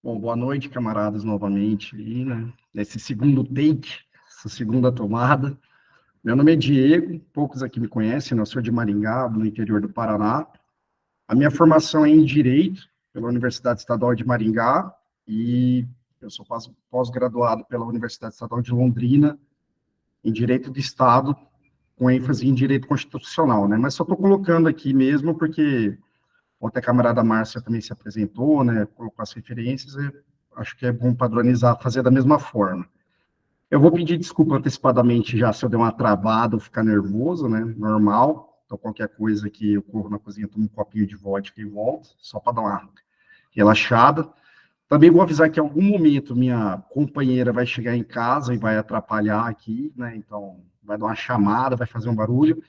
Bom, boa noite, camaradas, novamente, aí, né? Nesse segundo take, essa segunda tomada. Meu nome é Diego, poucos aqui me conhecem, né? Eu sou de Maringá, no interior do Paraná. A minha formação é em Direito, pela Universidade Estadual de Maringá, e eu sou pós-graduado pela Universidade Estadual de Londrina, em Direito do Estado, com ênfase em Direito Constitucional, né? Mas só estou colocando aqui mesmo porque ontem a camarada Márcia também se apresentou, né, colocou as referências, e acho que é bom padronizar, fazer da mesma forma. Eu vou pedir desculpa antecipadamente já se eu der uma travada ou ficar nervoso, né, normal, então qualquer coisa que eu corro na cozinha, tomo um copinho de vodka e volto, só para dar uma relaxada. Também vou avisar que em algum momento minha companheira vai chegar em casa e vai atrapalhar aqui, né, então vai dar uma chamada, vai fazer um barulho.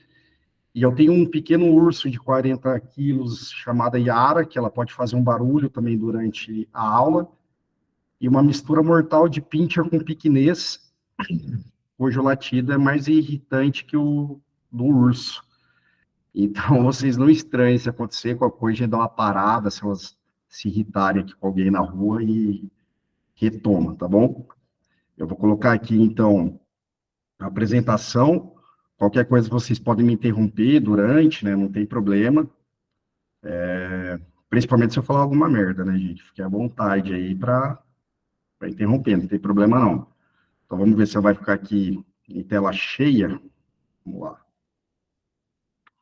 E eu tenho um pequeno urso de 40 quilos chamada Yara, que ela pode fazer um barulho também durante a aula, e uma mistura mortal de pincher com piquinês, cujo latido é mais irritante que o do urso. Então, vocês não estranhem se acontecer qualquer coisa, a gente dá uma parada, se elas se irritarem aqui com alguém na rua e retoma, tá bom? Eu vou colocar aqui, então, a apresentação. Qualquer coisa vocês podem me interromper durante, né? Não tem problema. Principalmente se eu falar alguma merda, né, gente? Fique à vontade aí para interromper, não tem problema não. Então vamos ver se ela vai ficar aqui em tela cheia. Vamos lá.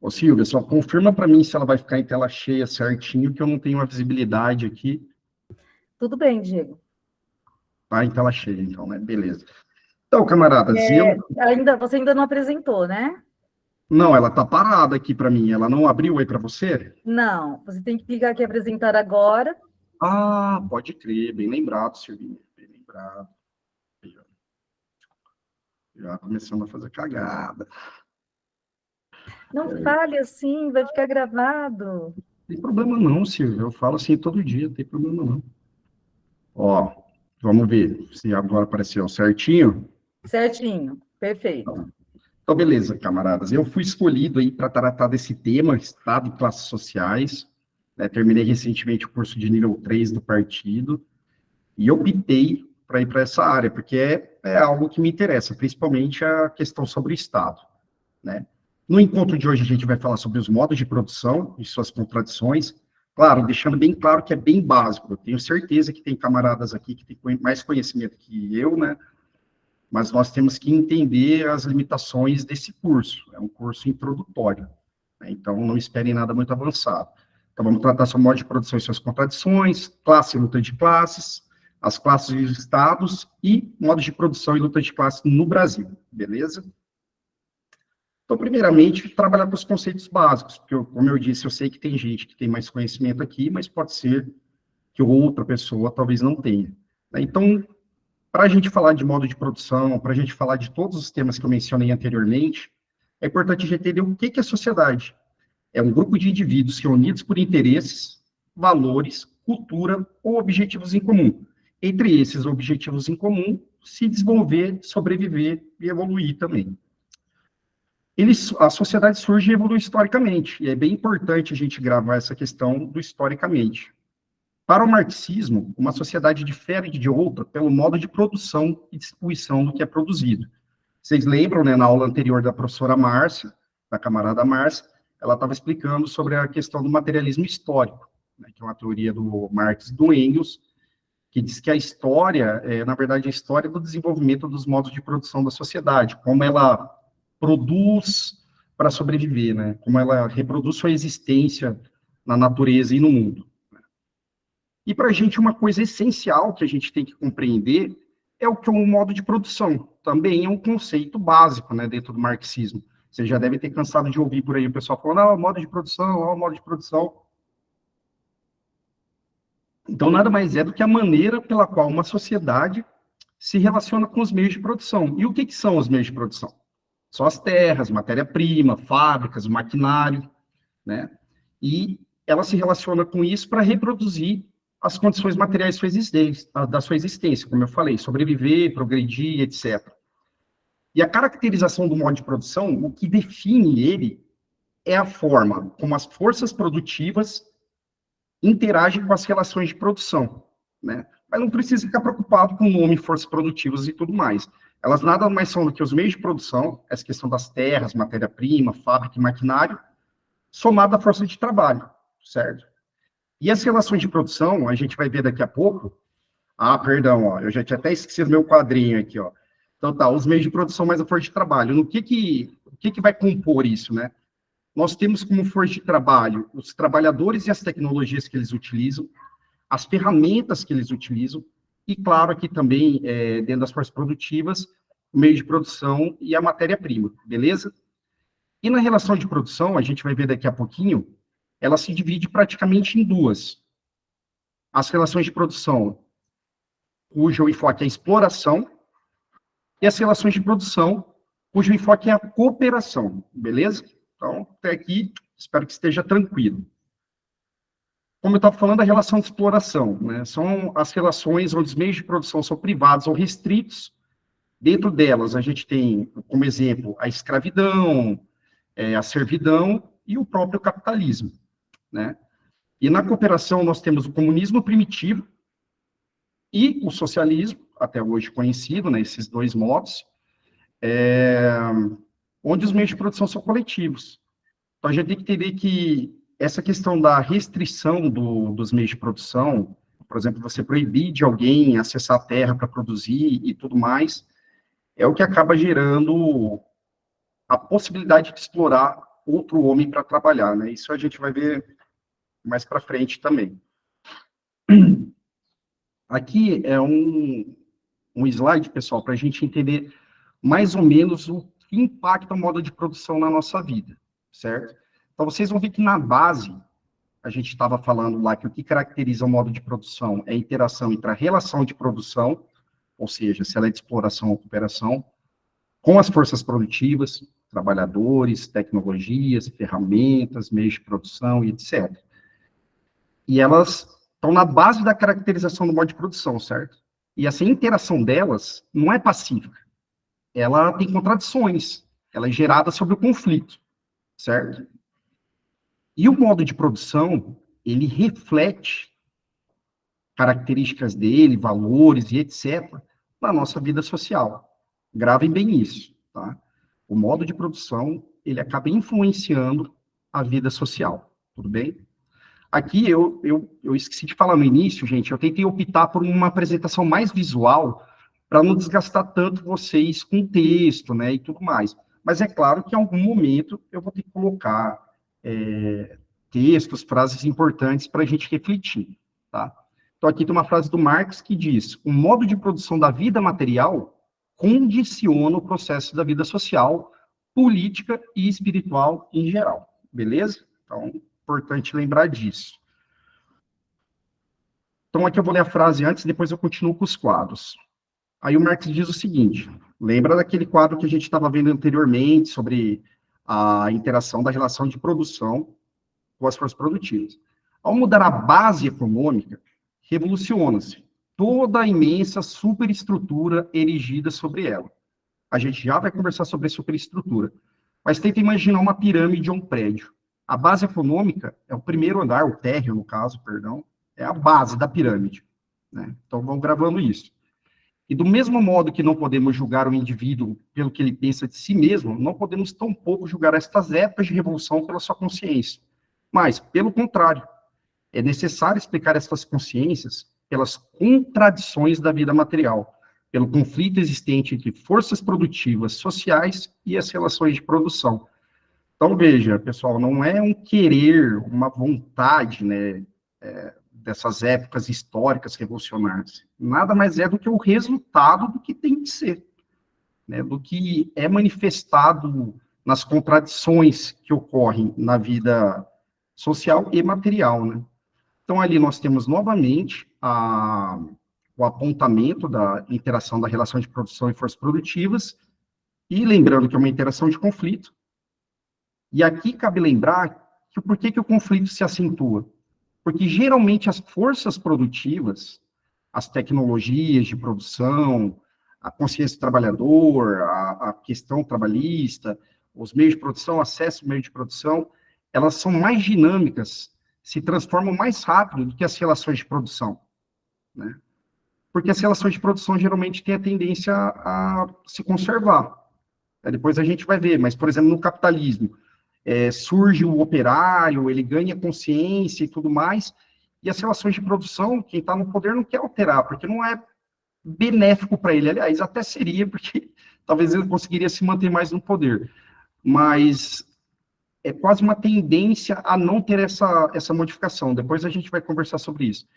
Ô Silvia, só confirma para mim se ela vai ficar em tela cheia certinho, que eu não tenho uma visibilidade aqui. Tudo bem, Diego. Tá em tela cheia, então, né? Beleza. Então, camaradas, Você ainda não apresentou, né? Não, ela tá parada aqui para mim. Ela não abriu aí para você? Não, você tem que clicar aqui apresentar agora. Ah, pode crer. Bem lembrado, Silvinha. Bem lembrado. Já começando a fazer cagada. Não fale assim, vai ficar gravado. Não tem problema não, Silvio. Eu falo assim todo dia, não tem problema não. Ó, vamos ver se agora apareceu certinho. Certinho, perfeito. Então, beleza, camaradas. Eu fui escolhido aí para tratar desse tema, Estado e classes sociais. Né? Terminei recentemente o curso de nível 3 do partido e optei para ir para essa área, porque é algo que me interessa, principalmente a questão sobre o Estado. Né? No encontro de hoje, a gente vai falar sobre os modos de produção e suas contradições. Claro, deixando bem claro que é bem básico. Eu tenho certeza que tem camaradas aqui que têm mais conhecimento que eu, né? Mas nós temos que entender as limitações desse curso. É um curso introdutório, né? Então não esperem nada muito avançado. Então vamos tratar sobre modo de produção e suas contradições, classe e luta de classes, as classes e os estados e modos de produção e luta de classes no Brasil, beleza? Então, primeiramente, trabalhar com os conceitos básicos, porque, como eu disse, eu sei que tem gente que tem mais conhecimento aqui, mas pode ser que outra pessoa talvez não tenha. Né? Então, para a gente falar de modo de produção, para a gente falar de todos os temas que eu mencionei anteriormente, é importante a gente entender o que é sociedade. É um grupo de indivíduos que, unidos por interesses, valores, cultura ou objetivos em comum. Entre esses objetivos em comum, se desenvolver, sobreviver e evoluir também. A sociedade surge e evolui historicamente, e é bem importante a gente gravar essa questão do historicamente. Para o marxismo, uma sociedade difere de outra pelo modo de produção e distribuição do que é produzido. Vocês lembram, né, na aula anterior da professora Márcia, da camarada Márcia, ela estava explicando sobre a questão do materialismo histórico, né, que é uma teoria do Marx e do Engels, que diz que a história na verdade, a história do desenvolvimento dos modos de produção da sociedade, como ela produz para sobreviver, né? Como ela reproduz sua existência na natureza e no mundo. E para a gente, uma coisa essencial que a gente tem que compreender é o que é um modo de produção. Também é um conceito básico, né, dentro do marxismo. Você já deve ter cansado de ouvir por aí o pessoal falando, ah, modo de produção, ah, modo de produção. Então, nada mais é do que a maneira pela qual uma sociedade se relaciona com os meios de produção. E o que são os meios de produção? São as terras, matéria-prima, fábricas, o maquinário, né? E ela se relaciona com isso para reproduzir as condições materiais da sua existência, como eu falei, sobreviver, progredir, etc. E a caracterização do modo de produção, o que define ele é a forma como as forças produtivas interagem com as relações de produção, né? mas não precisa ficar preocupado com o nome, forças produtivas e tudo mais. Elas nada mais são do que os meios de produção, essa questão das terras, matéria-prima, fábrica e maquinário, somada à força de trabalho, certo? E as relações de produção, a gente vai ver daqui a pouco. Ah, perdão, ó, eu já tinha até esquecido meu quadrinho aqui, ó. Então tá, os meios de produção mais a força de trabalho. O que vai compor isso, né? Nós temos como força de trabalho os trabalhadores e as tecnologias que eles utilizam, as ferramentas que eles utilizam, e claro, aqui também, dentro das forças produtivas, o meio de produção e a matéria-prima, beleza? E na relação de produção, a gente vai ver daqui a pouquinho, ela se divide praticamente em duas. As relações de produção, cujo enfoque é a exploração, e as relações de produção, cujo enfoque é a cooperação, beleza? Então, até aqui, espero que esteja tranquilo. Como eu estava falando, a relação de exploração, né? São as relações onde os meios de produção são privados ou restritos. Dentro delas, a gente tem, como exemplo, a escravidão, a servidão e o próprio capitalismo, né? E na cooperação, nós temos o comunismo primitivo e o socialismo, até hoje conhecido, né? Esses dois modos, onde os meios de produção são coletivos. Então, a gente tem que entender que essa questão da restrição dos meios de produção, por exemplo, você proibir de alguém acessar a terra para produzir e tudo mais, é o que acaba gerando a possibilidade de explorar outro homem para trabalhar, né? Isso a gente vai ver mais para frente também. Aqui é um slide, pessoal, para a gente entender mais ou menos o que impacta o modo de produção na nossa vida, certo? Então, vocês vão ver que na base, a gente estava falando lá que o que caracteriza o modo de produção é a interação entre a relação de produção, ou seja, se ela é de exploração ou cooperação, com as forças produtivas, trabalhadores, tecnologias, ferramentas, meios de produção e etc. E elas estão na base da caracterização do modo de produção, certo? E essa interação delas não é pacífica. Ela tem contradições. Ela é gerada sobre o conflito, certo? E o modo de produção, ele reflete características dele, valores e etc., na nossa vida social. Gravem bem isso, tá? O modo de produção, ele acaba influenciando a vida social, tudo bem? Aqui, eu esqueci de falar no início, gente, eu tentei optar por uma apresentação mais visual, para não desgastar tanto vocês com texto, né, e tudo mais. Mas é claro que em algum momento eu vou ter que colocar textos, frases importantes para a gente refletir, tá? Então, aqui tem uma frase do Marx que diz: o modo de produção da vida material condiciona o processo da vida social, política e espiritual em geral, beleza? Então, importante lembrar disso. Então, aqui eu vou ler a frase antes, depois eu continuo com os quadros. Aí o Marx diz o seguinte: lembra daquele quadro que a gente estava vendo anteriormente, sobre a interação da relação de produção com as forças produtivas. Ao mudar a base econômica, revoluciona-se toda a imensa superestrutura erigida sobre ela. A gente já vai conversar sobre a superestrutura, mas tenta imaginar uma pirâmide ou um prédio. A base econômica é o primeiro andar, o térreo, no caso, perdão, é a base da pirâmide, né? Então, vamos gravando isso. E do mesmo modo que não podemos julgar o indivíduo pelo que ele pensa de si mesmo, não podemos tampouco julgar estas épocas de revolução pela sua consciência. Mas, pelo contrário, é necessário explicar essas consciências pelas contradições da vida material, pelo conflito existente entre forças produtivas sociais e as relações de produção. Então, veja, pessoal, não é um querer, uma vontade, né, dessas épocas históricas revolucionárias. Nada mais é do que o resultado do que tem que ser, né, do que é manifestado nas contradições que ocorrem na vida social e material, né? Então, ali nós temos novamente o apontamento da interação da relação de produção e forças produtivas, e lembrando que é uma interação de conflito. E aqui cabe lembrar que por que o conflito se acentua? Porque geralmente as forças produtivas, as tecnologias de produção, a consciência do trabalhador, a questão trabalhista, os meios de produção, acesso ao meio de produção, elas são mais dinâmicas, se transformam mais rápido do que as relações de produção, né? porque as relações de produção geralmente têm a tendência a se conservar. Depois a gente vai ver, mas, por exemplo, no capitalismo, surge o operário, ele ganha consciência e tudo mais, e as relações de produção, quem está no poder não quer alterar, porque não é benéfico para ele. Aliás, até seria, porque talvez ele conseguiria se manter mais no poder. Mas é quase uma tendência a não ter essa modificação. Depois a gente vai conversar sobre isso.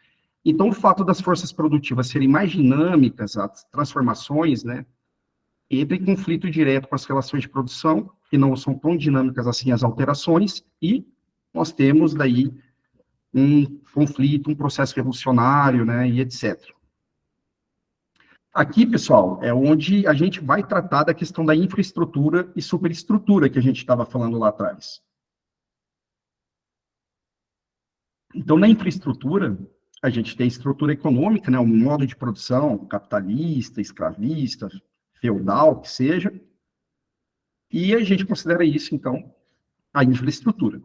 Então, o fato das forças produtivas serem mais dinâmicas, as transformações, né, entra em conflito direto com as relações de produção, que não são tão dinâmicas assim as alterações, e nós temos daí um conflito, um processo revolucionário, né, e etc. Aqui, pessoal, é onde a gente vai tratar da questão da infraestrutura e superestrutura que a gente estava falando lá atrás. Então, na infraestrutura, a gente tem a estrutura econômica, né, um modo de produção capitalista, escravista, feudal, que seja, e a gente considera isso, então, a infraestrutura.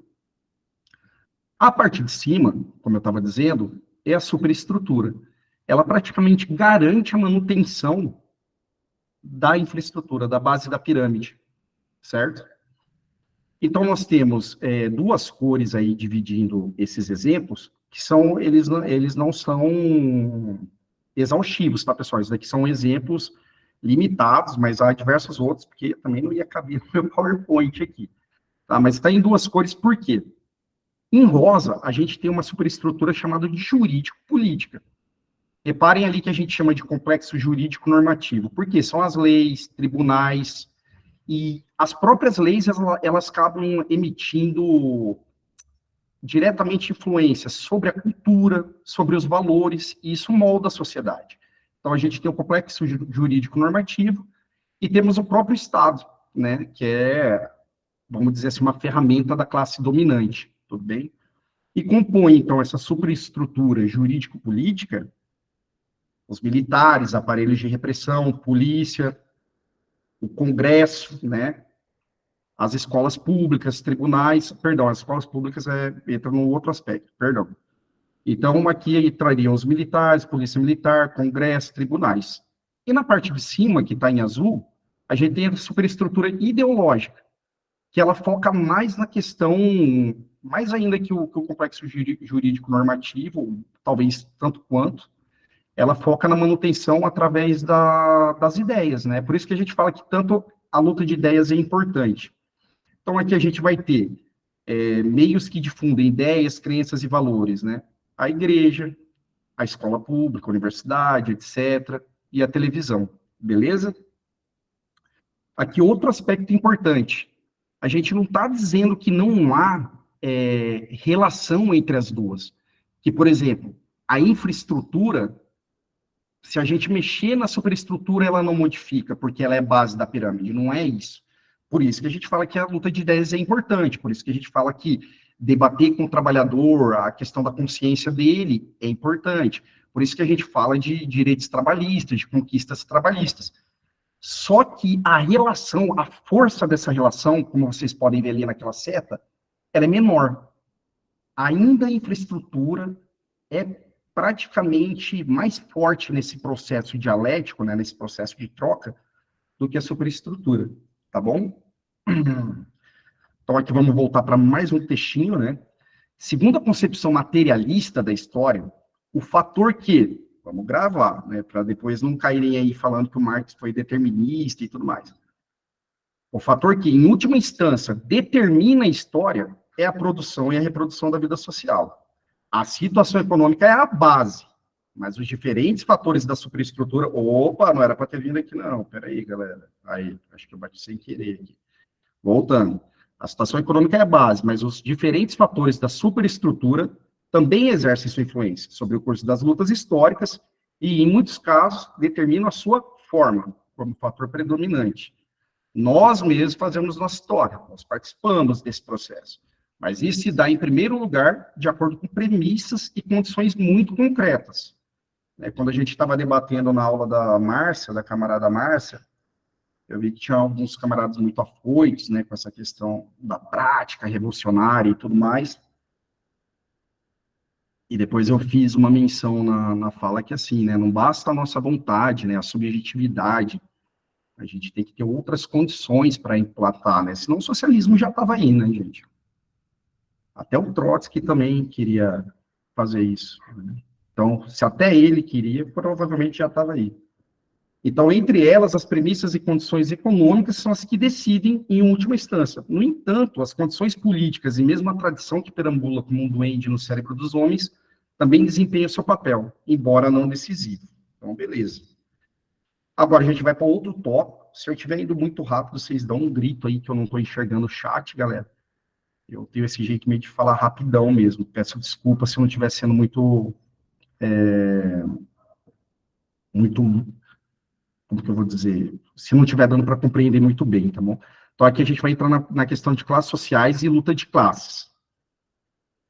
A parte de cima, como eu estava dizendo, é a superestrutura. Ela praticamente garante a manutenção da infraestrutura, da base da pirâmide, certo? Então, nós temos duas cores aí dividindo esses exemplos, que são, eles não são exaustivos, tá, pessoal? Isso daqui são exemplos limitados, mas há diversos outros, porque também não ia caber no meu PowerPoint aqui. Tá? Mas está em duas cores, por quê? Em rosa, a gente tem uma superestrutura chamada de jurídico-política. Reparem ali que a gente chama de complexo jurídico-normativo, porque são as leis, tribunais, e as próprias leis, elas acabam emitindo diretamente influências sobre a cultura, sobre os valores, e isso molda a sociedade. Então, a gente tem o complexo jurídico-normativo e temos o próprio Estado, né, que é, vamos dizer assim, uma ferramenta da classe dominante, tudo bem? E compõe, então, essa superestrutura jurídico-política, os militares, aparelhos de repressão, polícia, o Congresso, né, as escolas públicas, tribunais, perdão, as escolas públicas entra num outro aspecto, perdão. Então, aqui trariam os militares, polícia militar, Congresso, tribunais. E na parte de cima, que está em azul, a gente tem a superestrutura ideológica, que ela foca mais na questão, mais ainda que o complexo jurídico normativo, talvez tanto quanto, ela foca na manutenção através das ideias, né? Por isso que a gente fala que tanto a luta de ideias é importante. Então, aqui a gente vai ter meios que difundem ideias, crenças e valores, né? A igreja, a escola pública, a universidade, etc., e a televisão, beleza? Aqui outro aspecto importante. A gente não está dizendo que não há relação entre as duas. Que, por exemplo, a infraestrutura, se a gente mexer na superestrutura, ela não modifica, porque ela é base da pirâmide. Não é isso. Por isso que a gente fala que a luta de ideias é importante, por isso que a gente fala que debater com o trabalhador, a questão da consciência dele é importante. Por isso que a gente fala de direitos trabalhistas, de conquistas trabalhistas. Só que a relação, a força dessa relação, como vocês podem ver ali naquela seta, ela é menor. Ainda a infraestrutura é praticamente mais forte nesse processo dialético, né, nesse processo de troca, do que a superestrutura, tá bom? Então aqui vamos voltar para mais um textinho, né? Segundo a concepção materialista da história, o fator que, vamos gravar, né, para depois não caírem aí falando que o Marx foi determinista e tudo mais. O fator que, em última instância, determina a história é a produção e a reprodução da vida social. A situação econômica é a base, mas os diferentes fatores da superestrutura... Opa, não era para ter vindo aqui, não. Peraí, galera. Aí, acho que eu bati sem querer aqui. Voltando. A situação econômica é a base, mas os diferentes fatores da superestrutura também exercem sua influência sobre o curso das lutas históricas e, em muitos casos, determinam a sua forma como fator predominante. Nós mesmos fazemos nossa história, nós participamos desse processo. Mas isso se dá, em primeiro lugar, de acordo com premissas e condições muito concretas. Quando a gente estava debatendo na aula da Márcia, da camarada Márcia, eu vi que tinha alguns camaradas muito afoitos, né, com essa questão da prática revolucionária e tudo mais. E depois eu fiz uma menção na fala que, assim, né, não basta a nossa vontade, né, a subjetividade, a gente tem que ter outras condições para implantar, né, senão o socialismo já estava aí, né, gente? Até o Trotsky também queria fazer isso, né? Então, se até ele queria, provavelmente já estava aí. Então, entre elas, as premissas e condições econômicas são as que decidem em última instância. No entanto, as condições políticas e mesmo a tradição que perambula como um duende no cérebro dos homens também desempenham seu papel, embora não decisivo. Então, beleza. Agora a gente vai para outro tópico. Se eu estiver indo muito rápido, vocês dão um grito aí que eu não estou enxergando o chat, galera. Eu tenho esse jeito meio de falar rapidão mesmo. Peço desculpa se eu não estiver sendo muito, como que eu vou dizer, se não estiver dando para compreender muito bem, tá bom? Então aqui a gente vai entrar na questão de classes sociais e luta de classes.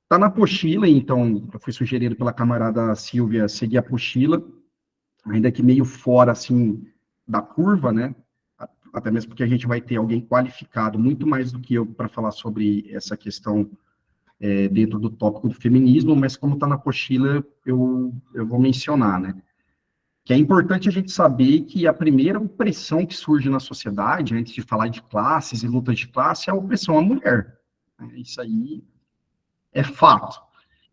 Está na apostila, então, foi sugerido pela camarada Silvia seguir a apostila, ainda que meio fora, assim, da curva, né? Até mesmo porque a gente vai ter alguém qualificado, muito mais do que eu, para falar sobre essa questão dentro do tópico do feminismo, mas como está na apostila, eu vou mencionar, né? Que é importante a gente saber que a primeira opressão que surge na sociedade, antes de falar de classes e lutas de classe, é a opressão à mulher. Isso aí é fato.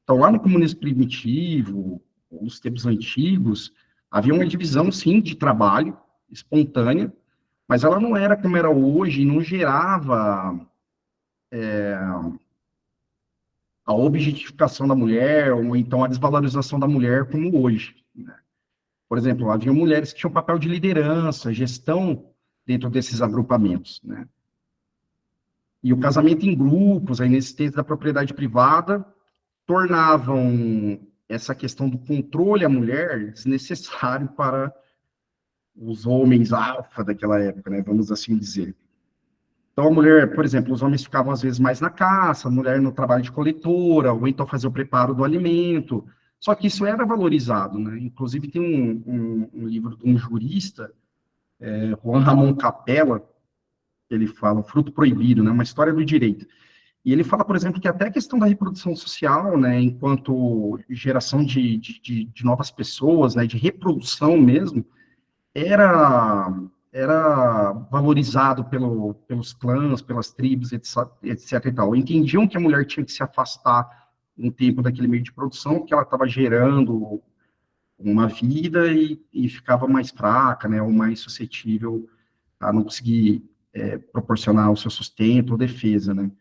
Então, lá no comunismo primitivo, nos tempos antigos, havia uma divisão, sim, de trabalho espontânea, mas ela não era como era hoje, não gerava a objetificação da mulher, ou então a desvalorização da mulher como hoje. Né? Por exemplo, havia mulheres que tinham papel de liderança, gestão dentro desses agrupamentos. Né? E o casamento em grupos, a inexistência da propriedade privada, tornavam essa questão do controle à mulher desnecessário para os homens alfa daquela época, né, vamos assim dizer. Então, a mulher, por exemplo, os homens ficavam às vezes mais na caça, a mulher no trabalho de coletora, ou então fazer o preparo do alimento. Só que isso era valorizado, né? Inclusive, tem um livro de um jurista, Juan Ramon Capella, que ele fala O Fruto Proibido, né? Uma história do direito. E ele fala, por exemplo, que até a questão da reprodução social, né, enquanto geração de novas pessoas, né, de reprodução mesmo, era, era valorizado pelos clãs, pelas tribos, etc e tal. Entendiam que a mulher tinha que se afastar um tempo daquele meio de produção, porque ela estava gerando uma vida e ficava mais fraca, né, ou mais suscetível a não conseguir proporcionar o seu sustento ou defesa, né.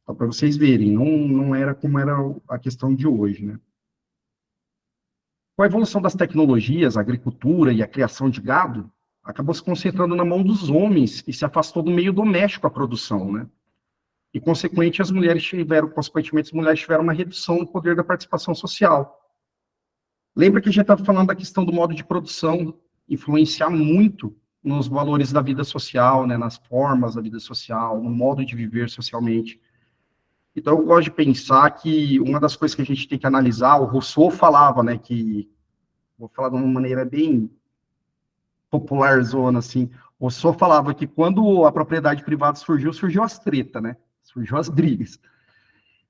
Só para vocês verem, não era como era a questão de hoje, né. Com a evolução das tecnologias, a agricultura e a criação de gado, acabou se concentrando na mão dos homens e se afastou do meio doméstico a produção, né? E, consequentemente, as mulheres tiveram uma redução no poder da participação social. Lembra que a gente estava falando da questão do modo de produção, influenciar muito nos valores da vida social, né, nas formas da vida social, no modo de viver socialmente. Então, eu gosto de pensar que uma das coisas que a gente tem que analisar, o Rousseau falava, né, que, vou falar de uma maneira bem popular zona, assim, o Rousseau falava que quando a propriedade privada surgiu, surgiu as tretas, né, surgiu as brigas.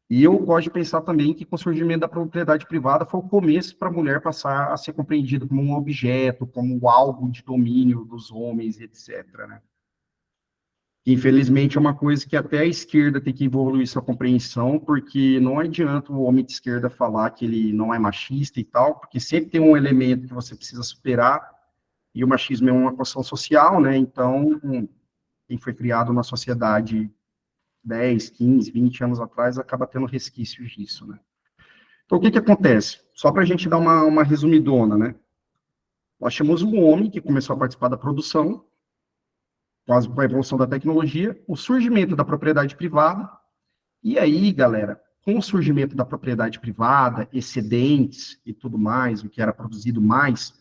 E eu gosto de pensar também que com o surgimento da propriedade privada foi o começo para a mulher passar a ser compreendida como um objeto, como algo de domínio dos homens, etc, né. Infelizmente, é uma coisa que até a esquerda tem que evoluir sua compreensão, porque não adianta o homem de esquerda falar que ele não é machista e tal, porque sempre tem um elemento que você precisa superar, e o machismo é uma questão social, né? Então, quem foi criado na sociedade 10, 15, 20 anos atrás acaba tendo resquícios disso, né? Então, o que que acontece? Só para a gente dar uma resumidona, né? Nós temos um homem que começou a participar da produção, com a evolução da tecnologia, o surgimento da propriedade privada, e aí, galera, com o surgimento da propriedade privada, excedentes e tudo mais, o que era produzido mais,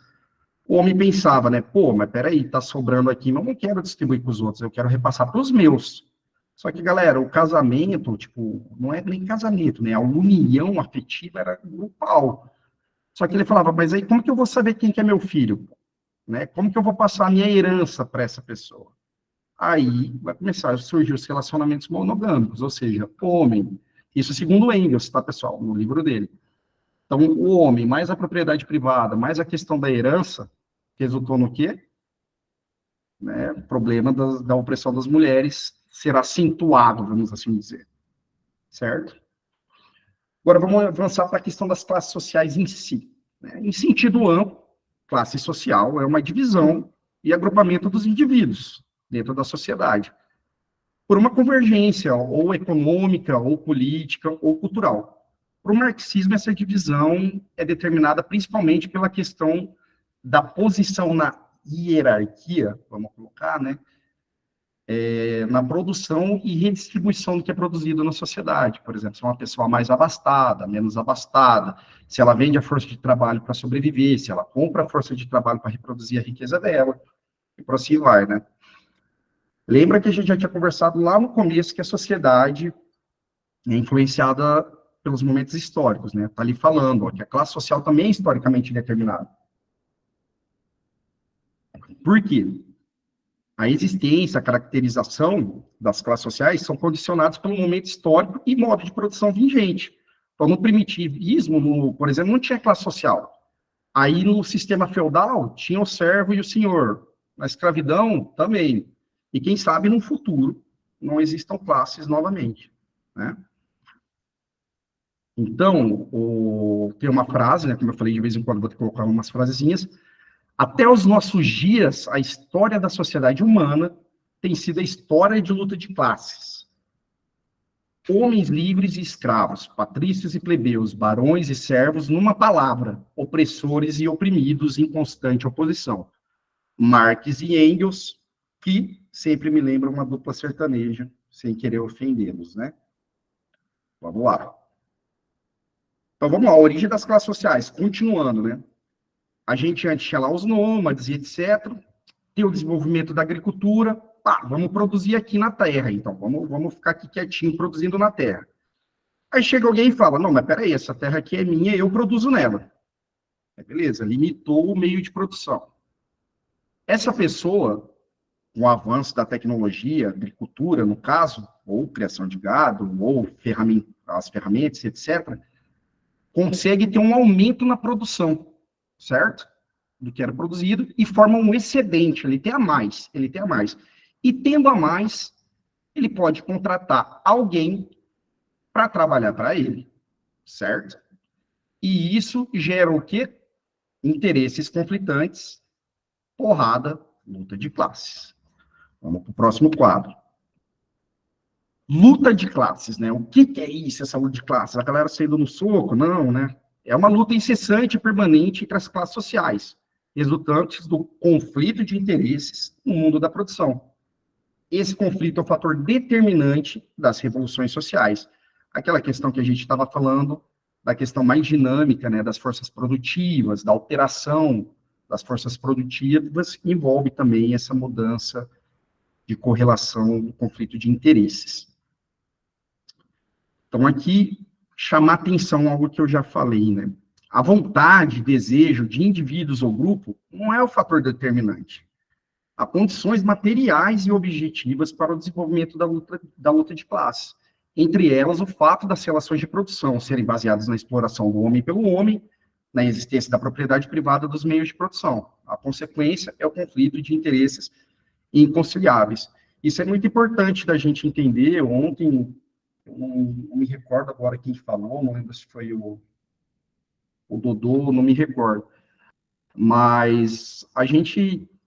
o homem pensava, né, pô, mas peraí, tá sobrando aqui, mas eu não quero distribuir para os outros, eu quero repassar para os meus. Só que, galera, o casamento, tipo, não é nem casamento, né, a união afetiva era grupal. Só que ele falava, mas aí como que eu vou saber quem que é meu filho? Né? Como que eu vou passar a minha herança para essa pessoa? Aí vai começar a surgir os relacionamentos monogâmicos, ou seja, homem. Isso segundo Engels, tá, pessoal, no livro dele. Então, o homem, mais a propriedade privada, mais a questão da herança, resultou no quê? Né, o problema da opressão das mulheres será acentuado, vamos assim dizer. Certo? Agora, vamos avançar para a questão das classes sociais em si. Né? Em sentido amplo, classe social é uma divisão e agrupamento dos indivíduos dentro da sociedade, por uma convergência ou econômica, ou política, ou cultural. Para o marxismo, essa divisão é determinada principalmente pela questão da posição na hierarquia, vamos colocar, né? Na produção e redistribuição do que é produzido na sociedade. Por exemplo, se é uma pessoa mais abastada, menos abastada, se ela vende a força de trabalho para sobreviver, se ela compra a força de trabalho para reproduzir a riqueza dela, e por assim vai, né? Lembra que a gente já tinha conversado lá no começo que a sociedade é influenciada pelos momentos históricos, né? Está ali falando, ó, que a classe social também é historicamente determinada. Por quê? A existência, a caracterização das classes sociais são condicionados pelo momento histórico e modo de produção vigente. Então, no primitivismo, por exemplo, não tinha classe social. Aí, no sistema feudal, tinha o servo e o senhor. Na escravidão, também. E quem sabe, no futuro, não existam classes novamente. Né? Então, tem uma frase, né, como eu falei, de vez em quando vou ter que colocar umas frasezinhas. Até os nossos dias, a história da sociedade humana tem sido a história de luta de classes. Homens livres e escravos, patrícios e plebeus, barões e servos, numa palavra, opressores e oprimidos em constante oposição. Marx e Engels, que sempre me lembram uma dupla sertaneja, sem querer ofendê-los, né? Vamos lá. Então, vamos lá, a origem das classes sociais, continuando, né? A gente antes tinha lá os nômades e etc. Tem o desenvolvimento da agricultura. Vamos produzir aqui na terra, então. Vamos ficar aqui quietinho produzindo na terra. Aí chega alguém e fala, não, mas peraí, essa terra aqui é minha, eu produzo nela. Beleza, limitou o meio de produção. Essa pessoa, com o avanço da tecnologia, agricultura, no caso, ou criação de gado, ou as ferramentas, etc., consegue ter um aumento na produção, certo? Do que era produzido, e forma um excedente, ele tem a mais. E tendo a mais, ele pode contratar alguém para trabalhar para ele, certo? E isso gera o quê? Interesses conflitantes, porrada, luta de classes. Vamos para o próximo quadro. Luta de classes, né? O que é isso, essa luta de classes? A galera saindo no soco? Não, né? É uma luta incessante e permanente entre as classes sociais, resultantes do conflito de interesses no mundo da produção. Esse conflito é o fator determinante das revoluções sociais. Aquela questão que a gente estava falando, da questão mais dinâmica, né, das forças produtivas, da alteração das forças produtivas, envolve também essa mudança de correlação do conflito de interesses. Então, aqui, chamar atenção a algo que eu já falei, né? A vontade, desejo de indivíduos ou grupo não é o fator determinante. Há condições materiais e objetivas para o desenvolvimento da luta de classes. Entre elas, o fato das relações de produção serem baseadas na exploração do homem pelo homem, na existência da propriedade privada dos meios de produção. A consequência é o conflito de interesses inconciliáveis. Isso é muito importante da gente entender. Ontem, eu não me recordo agora quem falou, não lembro se foi o Dodô, não me recordo. Mas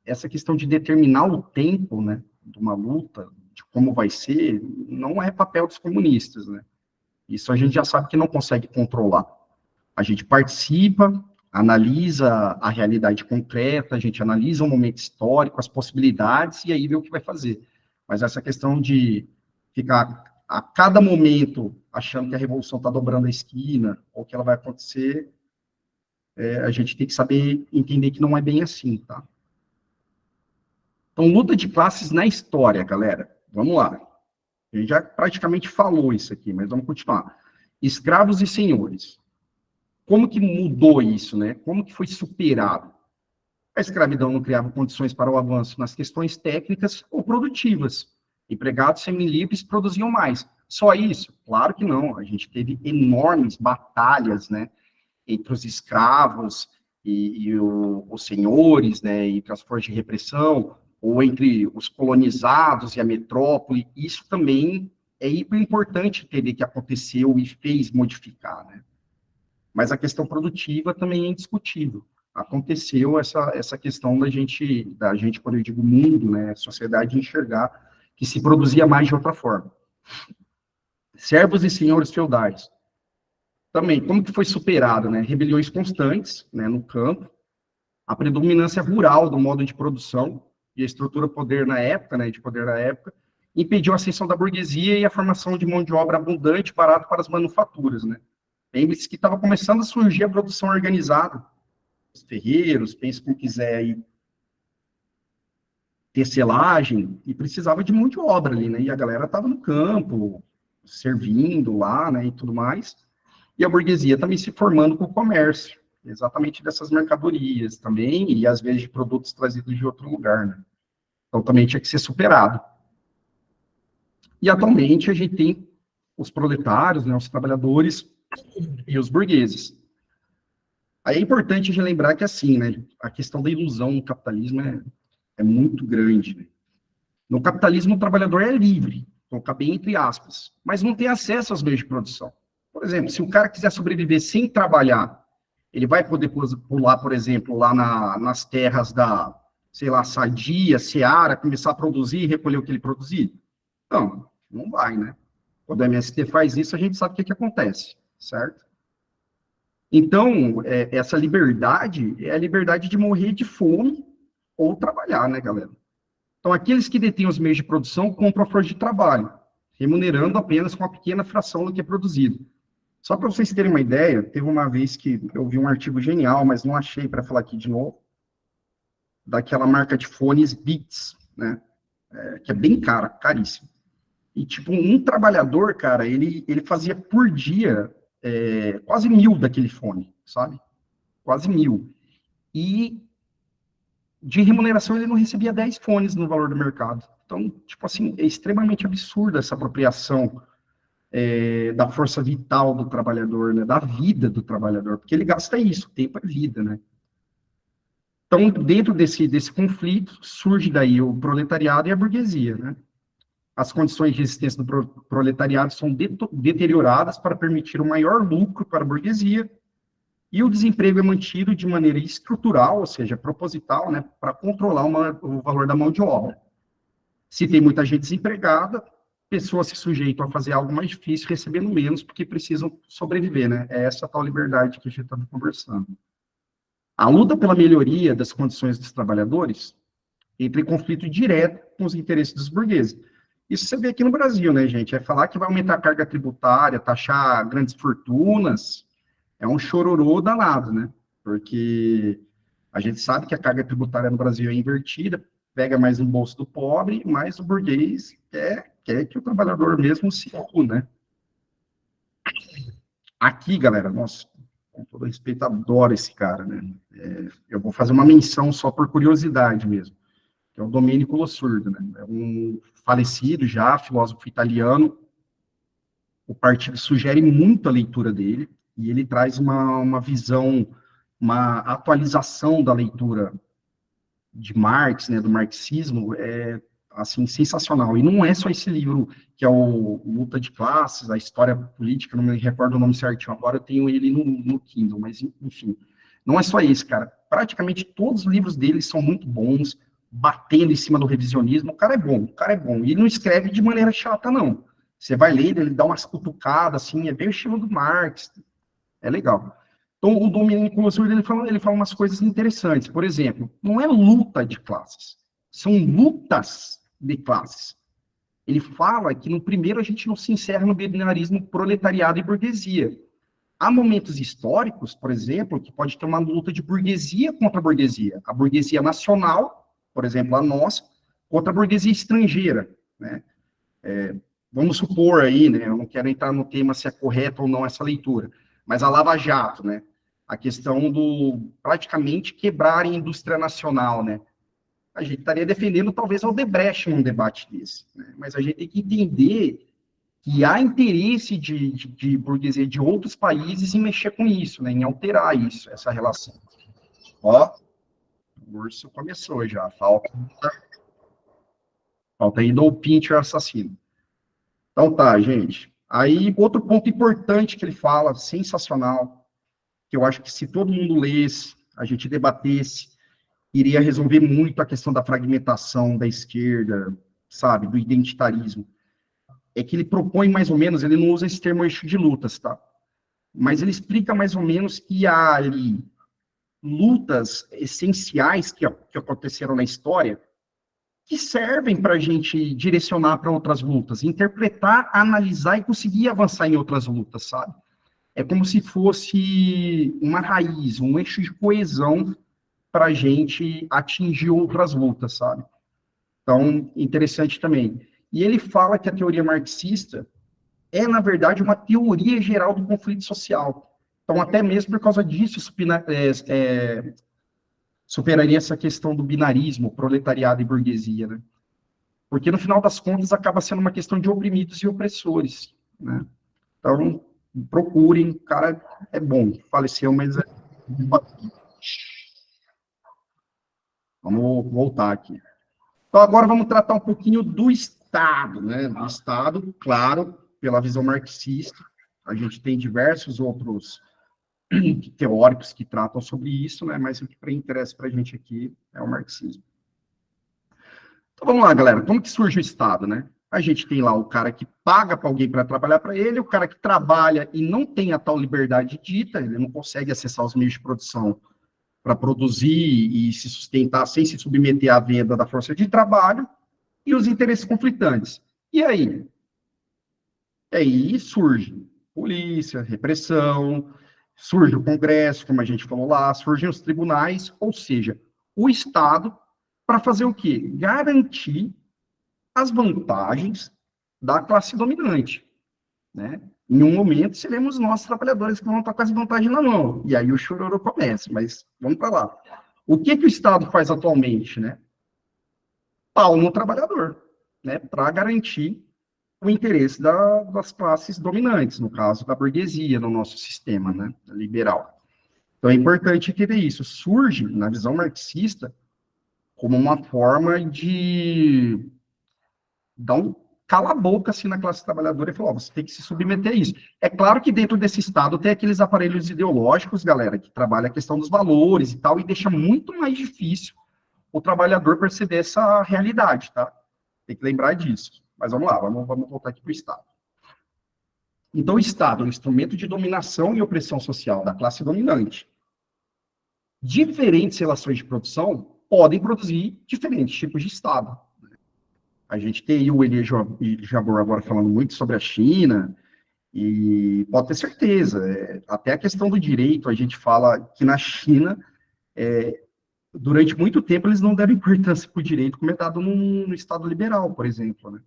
essa questão de determinar o tempo, né, de uma luta, de como vai ser, não é papel dos comunistas, né? Isso a gente já sabe que não consegue controlar. A gente participa, analisa a realidade concreta, a gente analisa o momento histórico, as possibilidades, e aí vê o que vai fazer. Mas essa questão de ficar a cada momento achando que a revolução está dobrando a esquina, ou que ela vai acontecer, a gente tem que saber entender que não é bem assim, tá? Então, luta de classes na história, galera. Vamos lá. A gente já praticamente falou isso aqui, mas vamos continuar. Escravos e senhores. Como que mudou isso, né? Como que foi superado? A escravidão não criava condições para o avanço nas questões técnicas ou produtivas. Empregados semilivres produziam mais. Só isso? Claro que não. A gente teve enormes batalhas, né? entre os escravos e os senhores, né, entre as forças de repressão, ou entre os colonizados e a metrópole, isso também é hiper importante entender que aconteceu e fez modificar, né? Mas a questão produtiva também é indiscutível. Aconteceu essa questão da gente, quando eu digo mundo, né, sociedade, enxergar que se produzia mais de outra forma. Servos e senhores feudais. Também, como que foi superado, né? Rebeliões constantes, né, no campo, a predominância rural do modo de produção e a estrutura poder na época, né, de poder na época, impediu a ascensão da burguesia e a formação de mão de obra abundante parado para as manufaturas, né? Lembre-se que estava começando a surgir a produção organizada, os ferreiros, pense quem quiser aí, tecelagem, e precisava de mão de obra ali, né? E a galera estava no campo, servindo lá, né, e tudo mais. E a burguesia também se formando com o comércio, exatamente dessas mercadorias também, e às vezes de produtos trazidos de outro lugar, né? Então também tinha que ser superado. E atualmente a gente tem os proletários, né, os trabalhadores e os burgueses. Aí é importante de lembrar que, assim, né, a questão da ilusão no capitalismo é muito grande, né? No capitalismo, o trabalhador é livre, colocar bem entre aspas, mas não tem acesso aos meios de produção. Por exemplo, se o cara quiser sobreviver sem trabalhar, ele vai poder pular, por exemplo, lá nas terras da, sei lá, Sadia, Seara, começar a produzir e recolher o que ele produzir? Não, não vai, né? Quando o MST faz isso, a gente sabe o que acontece, certo? Então, essa liberdade é a liberdade de morrer de fome ou trabalhar, né, galera? Então, aqueles que detêm os meios de produção compram a força de trabalho, remunerando apenas com uma pequena fração do que é produzido. Só para vocês terem uma ideia, teve uma vez que eu vi um artigo genial, mas não achei para falar aqui de novo, daquela marca de fones Beats, né? Que é bem cara, caríssimo. E, tipo, um trabalhador, cara, ele fazia por dia quase 1.000 daquele fone, sabe? Quase 1.000. E de remuneração ele não recebia 10 fones no valor do mercado. Então, tipo assim, é extremamente absurda essa apropriação da força vital do trabalhador, né? Da vida do trabalhador, porque ele gasta isso, tempo é vida, né? Então, dentro desse conflito, surge daí o proletariado e a burguesia, né? As condições de existência do proletariado são deterioradas para permitir um maior lucro para a burguesia, e o desemprego é mantido de maneira estrutural, ou seja, proposital, né, para controlar o valor da mão de obra. Se tem muita gente desempregada, pessoas se sujeitam a fazer algo mais difícil, recebendo menos, porque precisam sobreviver, né? É essa tal liberdade que a gente está conversando. A luta pela melhoria das condições dos trabalhadores entra em conflito direto com os interesses dos burgueses. Isso você vê aqui no Brasil, né, gente? É falar que vai aumentar a carga tributária, taxar grandes fortunas, é um chororô danado, né? Porque a gente sabe que a carga tributária no Brasil é invertida, pega mais no bolso do pobre, mas o burguês quer que o trabalhador mesmo se foda, né? Aqui, galera, nossa, com todo respeito, adoro esse cara, né? Eu vou fazer uma menção só por curiosidade mesmo, que é o Domenico Losurdo, né? É um falecido já, filósofo italiano. O partido sugere muito a leitura dele, e ele traz uma visão, uma atualização da leitura de Marx, né, do marxismo, assim, sensacional. E não é só esse livro, que é o Luta de Classes, a História Política, não me recordo o nome certinho agora, eu tenho ele no Kindle, mas, enfim, não é só esse, cara. Praticamente todos os livros dele são muito bons, batendo em cima do revisionismo. O cara é bom, e não escreve de maneira chata, não. Você vai ler, ele dá umas cutucadas, assim, é bem o estilo do Marx, é legal. Então, o Domenico Losurdo, ele fala umas coisas interessantes. Por exemplo, não é luta de classes, são lutas de classes. Ele fala que, no primeiro, a gente não se encerra no binarismo proletariado e burguesia. Há momentos históricos, por exemplo, que pode ter uma luta de burguesia contra a burguesia nacional, por exemplo, a nossa, contra a burguesia estrangeira, né? Vamos supor aí, né, eu não quero entrar no tema se é correto ou não essa leitura, mas a Lava Jato, né, a questão do praticamente quebrar a indústria nacional, né, a gente estaria defendendo talvez o Odebrecht num debate desse, né, mas a gente tem que entender que há interesse de burguesia de outros países em mexer com isso, né, em alterar isso, essa relação. Ó, o urso começou já, falta aí do Pincher assassino. Então tá, gente. Aí, outro ponto importante que ele fala, sensacional, que eu acho que se todo mundo lesse, a gente debatesse, iria resolver muito a questão da fragmentação da esquerda, sabe, do identitarismo. É que ele propõe mais ou menos, ele não usa esse termo eixo de lutas, tá? Mas ele explica mais ou menos que há ali lutas essenciais que aconteceram na história que servem para a gente direcionar para outras lutas, interpretar, analisar e conseguir avançar em outras lutas, sabe? É como se fosse uma raiz, um eixo de coesão para a gente atingir outras lutas, sabe? Então, interessante também. E ele fala que a teoria marxista é, na verdade, uma teoria geral do conflito social. Então, até mesmo por causa disso, superaria essa questão do binarismo, proletariado e burguesia, né? Porque, no final das contas, acaba sendo uma questão de oprimidos e opressores, né? Então, procurem, o cara é bom, faleceu, mas é... Vamos voltar aqui. Então, agora vamos tratar um pouquinho do Estado, né? Do Estado, claro, pela visão marxista. A gente tem diversos outros teóricos que tratam sobre isso, né? Mas o que interessa para a gente aqui é o marxismo. Então, vamos lá, galera. Como que surge o Estado, né? A gente tem lá o cara que paga para alguém para trabalhar para ele, o cara que trabalha e não tem a tal liberdade dita, ele não consegue acessar os meios de produção para produzir e se sustentar sem se submeter à venda da força de trabalho, e os interesses conflitantes. E aí? Aí surge polícia, repressão, surge o Congresso, como a gente falou lá, surgem os tribunais, ou seja, o Estado para fazer o quê? Garantir as vantagens da classe dominante, né? Em um momento, seremos nós, trabalhadores, que vão estar com as vantagens na mão. E aí o chororô começa, mas vamos para lá. O que o Estado faz atualmente, né? Pau no trabalhador, né? Para garantir o interesse das classes dominantes, no caso da burguesia, no nosso sistema, né? Liberal. Então é importante entender isso. Surge, na visão marxista, como uma forma de dar um cala-boca assim na classe trabalhadora e falar, você tem que se submeter a isso. É claro que dentro desse Estado tem aqueles aparelhos ideológicos, galera, que trabalham a questão dos valores e tal, e deixa muito mais difícil o trabalhador perceber essa realidade, tá? Tem que lembrar disso. Mas vamos lá, vamos voltar aqui para o Estado. Então, o Estado é um instrumento de dominação e opressão social da classe dominante. Diferentes relações de produção podem produzir diferentes tipos de Estado. A gente tem aí o Elie Jabor agora falando muito sobre a China, e pode ter certeza, até a questão do direito, a gente fala que na China, durante muito tempo, eles não deram importância para o direito como é dado no Estado liberal, por exemplo, né?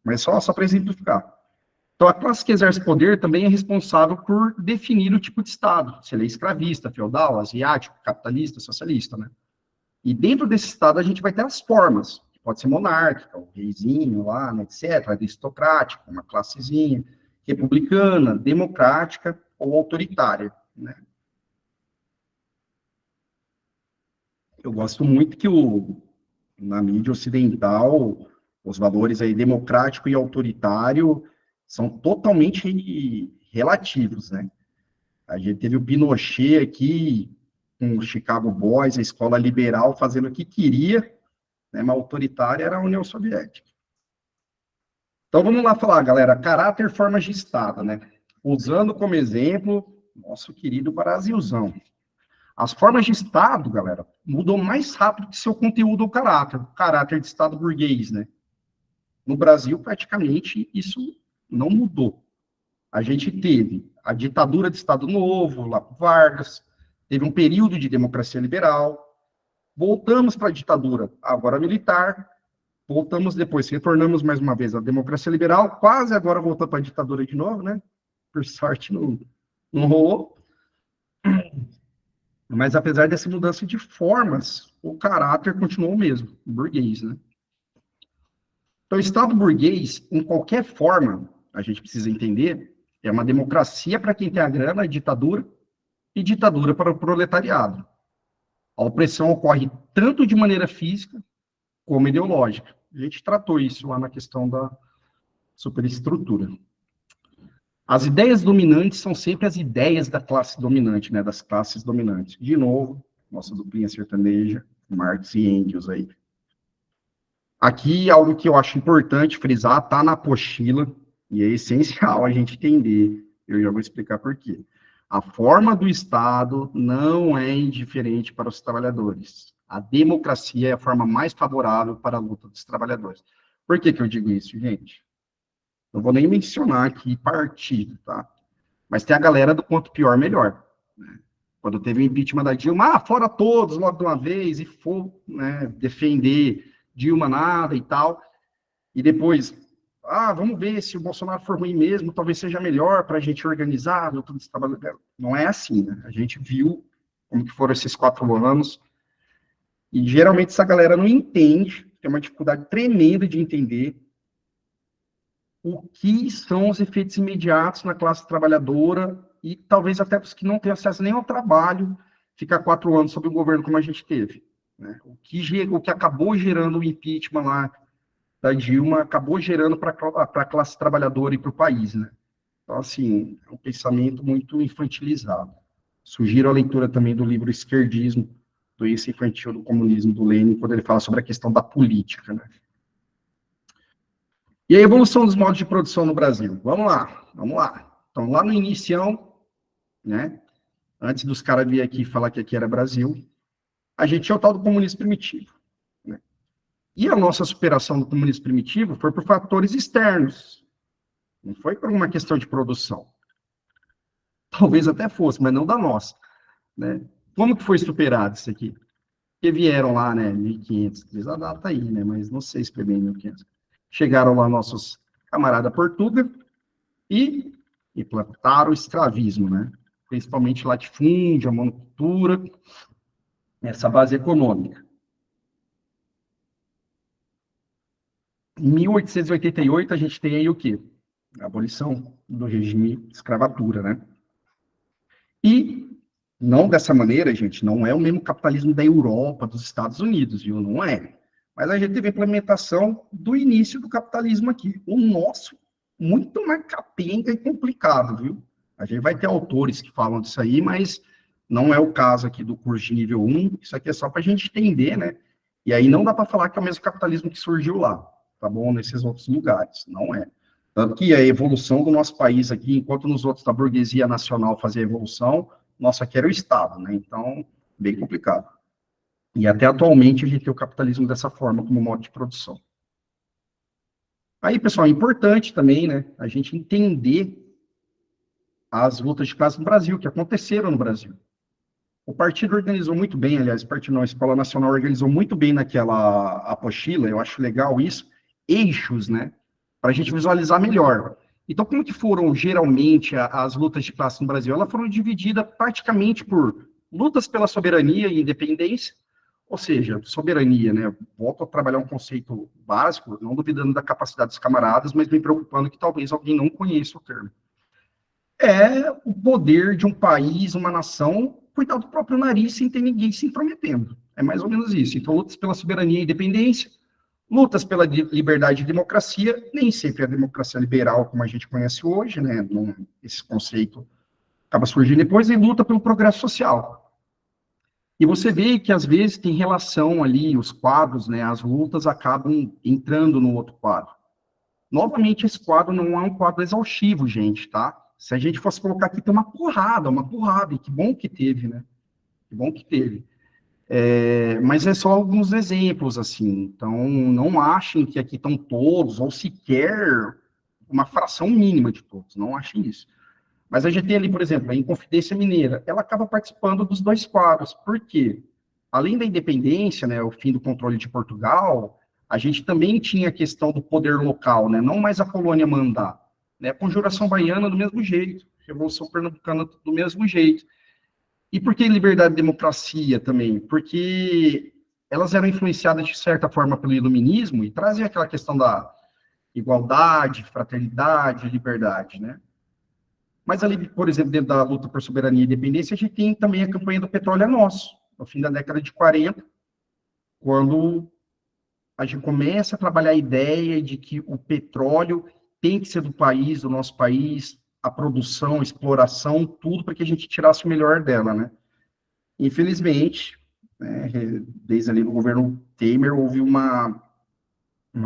Mas só para exemplificar. Então, a classe que exerce poder também é responsável por definir o tipo de Estado, se ele é escravista, feudal, asiático, capitalista, socialista, né? E dentro desse Estado a gente vai ter as formas, que pode ser monárquica, o reizinho lá, né, etc., aristocrática, uma classezinha, republicana, democrática ou autoritária, né? Eu gosto muito que na mídia ocidental, os valores aí democrático e autoritário são totalmente relativos, né? A gente teve o Pinochet aqui, com o Chicago Boys, a escola liberal, fazendo o que queria, né, mas autoritária era a União Soviética. Então vamos lá falar, galera, caráter, formas de Estado, né? Usando como exemplo nosso querido Brasilzão. As formas de Estado, galera, mudam mais rápido que seu conteúdo ou caráter. O caráter de Estado burguês, né? No Brasil, praticamente, isso não mudou. A gente teve a ditadura de Estado Novo, lá com Vargas, teve um período de democracia liberal, voltamos para a ditadura, agora militar, voltamos depois, retornamos mais uma vez à democracia liberal, quase agora voltando para a ditadura de novo, né? Por sorte, não rolou. Mas apesar dessa mudança de formas, o caráter continuou o mesmo, o burguês, né? Então, o Estado burguês, em qualquer forma, a gente precisa entender, é uma democracia para quem tem a grana, ditadura, e ditadura para o proletariado. A opressão ocorre tanto de maneira física como ideológica. A gente tratou isso lá na questão da superestrutura. As ideias dominantes são sempre as ideias da classe dominante, né, das classes dominantes. De novo, nossa duplinha sertaneja, Marx e Engels aí. Aqui, algo que eu acho importante frisar, está na apostila, e é essencial a gente entender, eu já vou explicar por quê. A forma do Estado não é indiferente para os trabalhadores. A democracia é a forma mais favorável para a luta dos trabalhadores. Por que eu digo isso, gente? Não vou nem mencionar aqui partido, tá? Mas tem a galera do quanto pior, melhor. Né? Quando teve o impeachment da Dilma, fora todos, logo de uma vez, e for, né, defender Dilma nada e tal. E depois, vamos ver se o Bolsonaro for ruim mesmo, talvez seja melhor para a gente organizar, tudo esse trabalho. Não é assim, né? A gente viu como que foram esses 4 anos, e geralmente essa galera não entende, tem uma dificuldade tremenda de entender o que são os efeitos imediatos na classe trabalhadora, e talvez até para os que não têm acesso nem ao trabalho, ficar 4 anos sob o governo como a gente teve. Né? O que acabou gerando o impeachment lá da Dilma, acabou gerando para a classe trabalhadora e para o país. Né? Então, assim, é um pensamento muito infantilizado. Sugiro a leitura também do livro Esquerdismo, do Esse Infantil do Comunismo, do Lenin, quando ele fala sobre a questão da política. Né? E a evolução dos modos de produção no Brasil. Vamos lá. Então, lá no inicião, né, antes dos caras virem aqui falar que aqui era Brasil, a gente tinha o tal do comunismo primitivo. Né? E a nossa superação do comunismo primitivo foi por fatores externos. Não foi por uma questão de produção. Talvez até fosse, mas não da nossa. Né? Como que foi superado isso aqui? Porque vieram lá, né, 1500, diz a data aí, né, mas não sei se foi bem 1500. Chegaram lá nossos camaradas Portuga e implantaram o escravismo, né? Principalmente latifúndio, a monocultura, essa base econômica. Em 1888, a gente tem aí o quê? A abolição do regime de escravatura, né? E não dessa maneira, gente, não é o mesmo capitalismo da Europa, dos Estados Unidos, viu? Não é. Mas a gente teve a implementação do início do capitalismo aqui. O nosso, muito mais capenga e complicado, viu? A gente vai ter autores que falam disso aí, mas não é o caso aqui do curso de nível 1. Isso aqui é só para a gente entender, né? E aí não dá para falar que é o mesmo capitalismo que surgiu lá, tá bom? Nesses outros lugares. Não é. Tanto que a evolução do nosso país aqui, enquanto nos outros da burguesia nacional fazia a evolução, nossa aqui era o Estado, né? Então, bem complicado. E até atualmente a gente tem o capitalismo dessa forma, como modo de produção. Aí, pessoal, é importante também, né, a gente entender as lutas de classe no Brasil, que aconteceram no Brasil. O partido organizou muito bem, aliás, o partido não, a Escola Nacional organizou muito bem naquela apostila, eu acho legal isso, eixos, né, para a gente visualizar melhor. Então, como que foram, geralmente, as lutas de classe no Brasil? Elas foram divididas praticamente por lutas pela soberania e independência, ou seja, soberania, né? Volto a trabalhar um conceito básico, não duvidando da capacidade dos camaradas, mas me preocupando que talvez alguém não conheça o termo. É o poder de um país, uma nação, cuidar do próprio nariz sem ter ninguém se intrometendo. É mais ou menos isso. Então, lutas pela soberania e independência, lutas pela liberdade e democracia, nem sempre a democracia liberal como a gente conhece hoje, né? Esse conceito acaba surgindo depois, e luta pelo progresso social. E você vê que, às vezes, tem relação ali, os quadros, né, as lutas acabam entrando no outro quadro. Novamente, esse quadro não é um quadro exaustivo, gente, tá? Se a gente fosse colocar aqui, tem uma porrada, e que bom que teve, né? Que bom que teve. Mas é só alguns exemplos, assim. Então, não achem que aqui estão todos, ou sequer uma fração mínima de todos, não achem isso. Mas a gente tem ali, por exemplo, a Inconfidência Mineira, ela acaba participando dos 2 quadros. Por quê? Além da independência, né, o fim do controle de Portugal, a gente também tinha a questão do poder local, né, não mais a colônia mandar. Né, a Conjuração Baiana do mesmo jeito, Revolução Pernambucana do mesmo jeito. E por que liberdade e democracia também? Porque elas eram influenciadas, de certa forma, pelo iluminismo e traziam aquela questão da igualdade, fraternidade, liberdade, né? Mas ali, por exemplo, dentro da luta por soberania e independência, a gente tem também a campanha do petróleo é nosso, no fim da década de 40, quando a gente começa a trabalhar a ideia de que o petróleo tem que ser do país, do nosso país, a produção, a exploração, tudo para que a gente tirasse o melhor dela, né? Infelizmente, né, desde ali no governo Temer, houve uma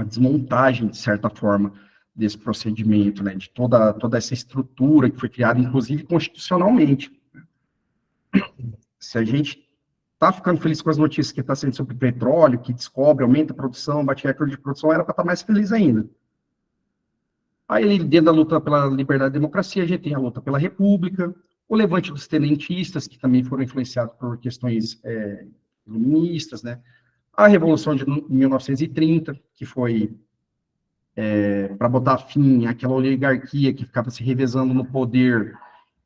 desmontagem, de certa forma, desse procedimento, né, de toda essa estrutura que foi criada, inclusive constitucionalmente. Se a gente está ficando feliz com as notícias que está sendo sobre petróleo, que descobre, aumenta a produção, bate recorde de produção, era para estar mais feliz ainda. Aí, dentro da luta pela liberdade e democracia, a gente tem a luta pela república, o levante dos tenentistas, que também foram influenciados por questões iluministas, né? A Revolução de 1930, que foi para botar fim àquela oligarquia que ficava se revezando no poder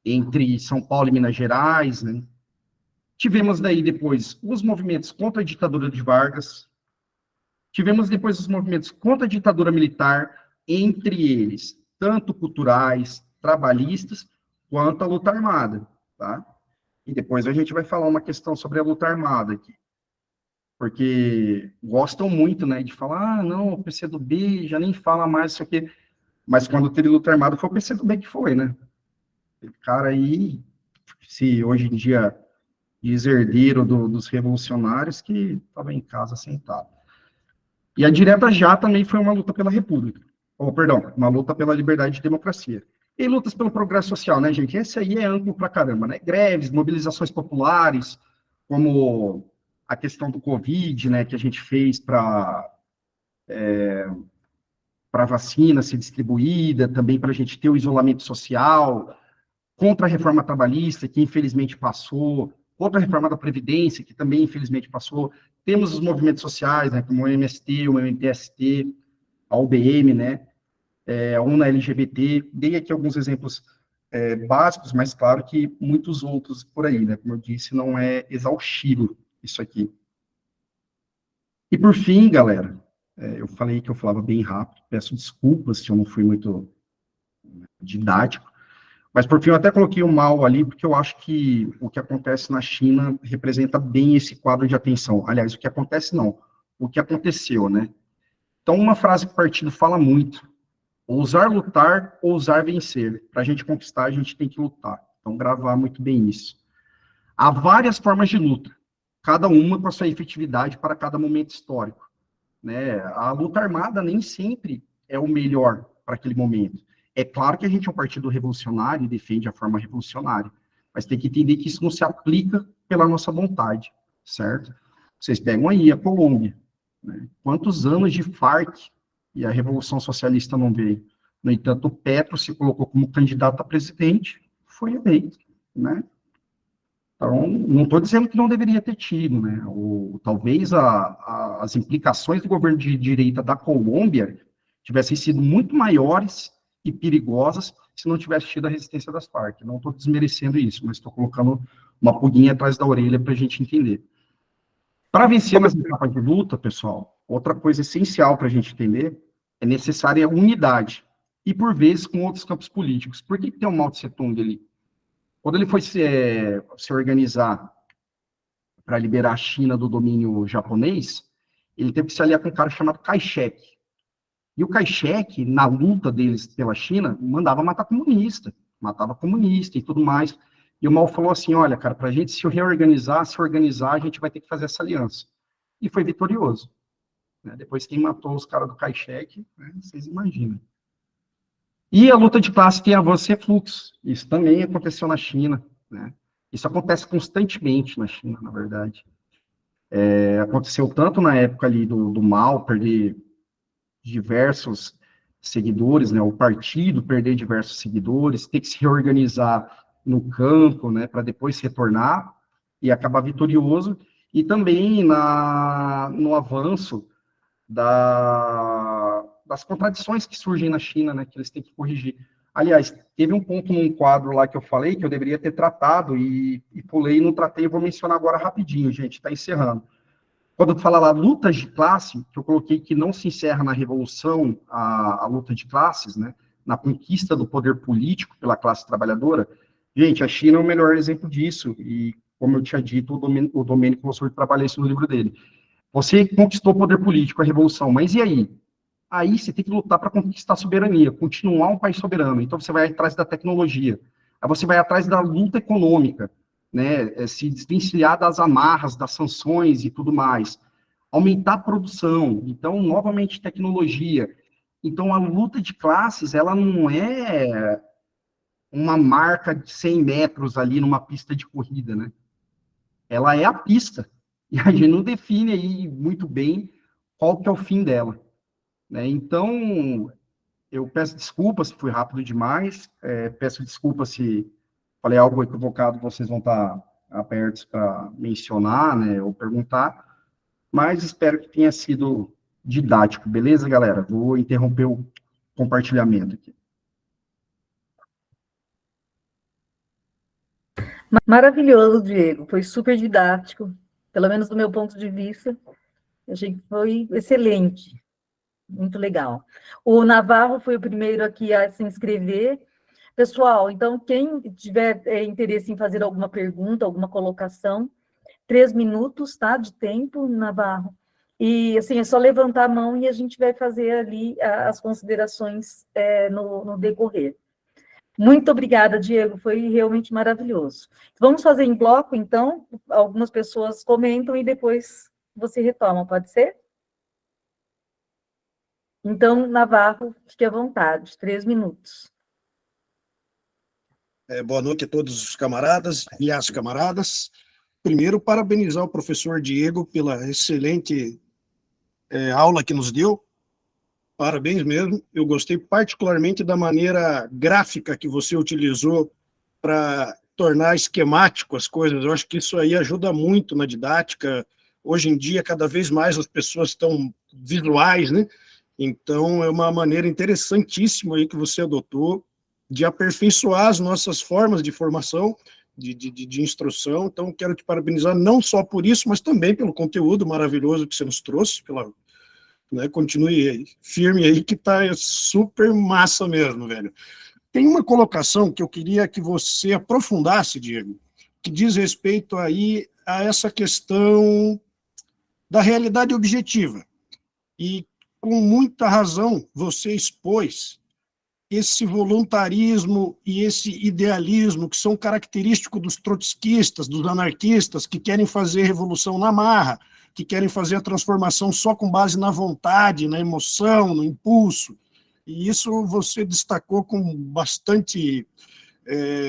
entre São Paulo e Minas Gerais, né? Tivemos daí depois os movimentos contra a ditadura de Vargas, tivemos depois os movimentos contra a ditadura militar, entre eles, tanto culturais, trabalhistas, quanto a luta armada, tá? E depois a gente vai falar uma questão sobre a luta armada aqui. Porque gostam muito, né, de falar, não, o PCdoB já nem fala mais isso aqui. Mas quando teve luta armada, foi o PCdoB que foi, né? Aquele cara aí, se hoje em dia diz herdeiro dos revolucionários, que estava em casa sentado. E a direta já também foi uma luta pela república. Ou, perdão, uma luta pela liberdade e democracia. E lutas pelo progresso social, né, gente? Esse aí é amplo pra caramba, né? Greves, mobilizações populares, como a questão do Covid, né, que a gente fez para a vacina ser distribuída, também para a gente ter o isolamento social, contra a reforma trabalhista, que infelizmente passou, contra a reforma da Previdência, que também infelizmente passou. Temos os movimentos sociais, né, como o MST, o MTST, a UBM, né, a UNA LGBT. Dei aqui alguns exemplos básicos, mas claro que muitos outros por aí, né, como eu disse, não é exaustivo isso aqui. E por fim, galera, eu falei que eu falava bem rápido, peço desculpas se eu não fui muito didático, mas por fim eu até coloquei o mal ali, porque eu acho que o que acontece na China representa bem esse quadro de atenção. Aliás, o que acontece não, o que aconteceu, né? Então, uma frase que o partido fala muito: ousar lutar, ousar vencer. Para a gente conquistar, a gente tem que lutar. Então, gravar muito bem isso. Há várias formas de luta, cada uma com a sua efetividade para cada momento histórico, né? A luta armada nem sempre é o melhor para aquele momento. É claro que a gente é um partido revolucionário e defende a forma revolucionária, mas tem que entender que isso não se aplica pela nossa vontade, certo? Vocês pegam aí a Colômbia, né? Quantos anos de Farc e a Revolução Socialista não veio? No entanto, o Petro se colocou como candidato a presidente, foi eleito, né? Então, não estou dizendo que não deveria ter tido, né? Talvez as implicações do governo de direita da Colômbia tivessem sido muito maiores e perigosas se não tivesse tido a resistência das Farc. Não estou desmerecendo isso, mas estou colocando uma pulguinha atrás da orelha para a gente entender. Para vencer nas etapas de luta, pessoal, outra coisa essencial para a gente entender é necessária a unidade, e por vezes com outros campos políticos. Por que tem o Mao Tse Tung ali? Quando ele foi se organizar para liberar a China do domínio japonês, ele teve que se aliar com um cara chamado Kai-shek. E o Kai-shek, na luta deles pela China, mandava matar comunista, matava comunista e tudo mais. E o Mao falou assim, olha, cara, para a gente se reorganizar, se organizar, a gente vai ter que fazer essa aliança. E foi vitorioso. Né? Depois, quem matou os caras do Kai-shek, né, vocês imaginam. E a luta de classe tem avanço e refluxo. Isso também aconteceu na China, né? Isso acontece constantemente na China, na verdade. Aconteceu tanto na época ali do Mao, perder diversos seguidores, né? O partido perder diversos seguidores, ter que se reorganizar no campo, né? Para depois retornar e acabar vitorioso. E também no avanço das contradições que surgem na China, né, que eles têm que corrigir. Aliás, teve um ponto num quadro lá que eu falei que eu deveria ter tratado e pulei e não tratei, eu vou mencionar agora rapidinho, gente, está encerrando. quando tu fala lá lutas de classe, que eu coloquei que não se encerra na revolução a luta de classes, né, na conquista do poder político pela classe trabalhadora, gente, a China é o melhor exemplo disso, e como eu tinha dito, o Domênico Rousseau trabalha isso no livro dele. Você conquistou o poder político, a revolução, mas e aí? Aí você tem que lutar para conquistar a soberania, continuar um país soberano. Então você vai atrás da tecnologia, aí você vai atrás da luta econômica, né? Se desvencilhar das amarras, das sanções e tudo mais, aumentar a produção. Então, novamente, tecnologia. Então, a luta de classes, ela não é uma marca de 100 metros ali numa pista de corrida, né? Ela é a pista. E a gente não define aí muito bem qual que é o fim dela, né? Então, eu peço desculpas se fui rápido demais, peço desculpas se falei algo equivocado, vocês vão estar abertos para mencionar, né, ou perguntar, mas espero que tenha sido didático, beleza, galera? Vou interromper o compartilhamento aqui. Maravilhoso, Diego. Foi super didático, pelo menos do meu ponto de vista. Eu achei que foi excelente, muito legal. O Navarro foi o primeiro aqui a se inscrever. Pessoal, então, quem tiver interesse em fazer alguma pergunta, alguma colocação, 3 minutos, tá, de tempo, Navarro. E, assim, é só levantar a mão e a gente vai fazer ali as considerações no decorrer. Muito obrigada, Diego, foi realmente maravilhoso. Vamos fazer em bloco, então, algumas pessoas comentam e depois você retoma, pode ser? Então, Navarro, fique à vontade, 3 minutos. Boa noite a todos os camaradas e as camaradas. Primeiro, parabenizar o professor Diego pela excelente aula que nos deu. Parabéns mesmo. Eu gostei particularmente da maneira gráfica que você utilizou para tornar esquemático as coisas. Eu acho que isso aí ajuda muito na didática. Hoje em dia, cada vez mais as pessoas estão visuais, né? Então, é uma maneira interessantíssima aí que você adotou de aperfeiçoar as nossas formas de formação, de instrução. Então, quero te parabenizar não só por isso, mas também pelo conteúdo maravilhoso que você nos trouxe, né, continue firme aí, que tá super massa mesmo, velho. Tem uma colocação que eu queria que você aprofundasse, Diego, que diz respeito aí a essa questão da realidade objetiva. E, com muita razão, você expôs esse voluntarismo e esse idealismo que são característicos dos trotskistas, dos anarquistas, que querem fazer revolução na marra, que querem fazer a transformação só com base na vontade, na emoção, no impulso. E isso você destacou com bastante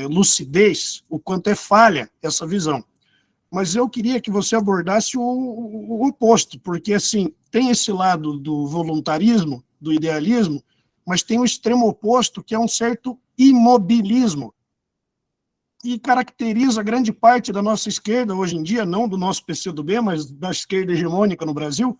lucidez, o quanto é falha essa visão. Mas eu queria que você abordasse o oposto, porque, assim, tem esse lado do voluntarismo, do idealismo, mas tem o extremo oposto, que é um certo imobilismo, e caracteriza grande parte da nossa esquerda hoje em dia, não do nosso PCdoB, mas da esquerda hegemônica no Brasil,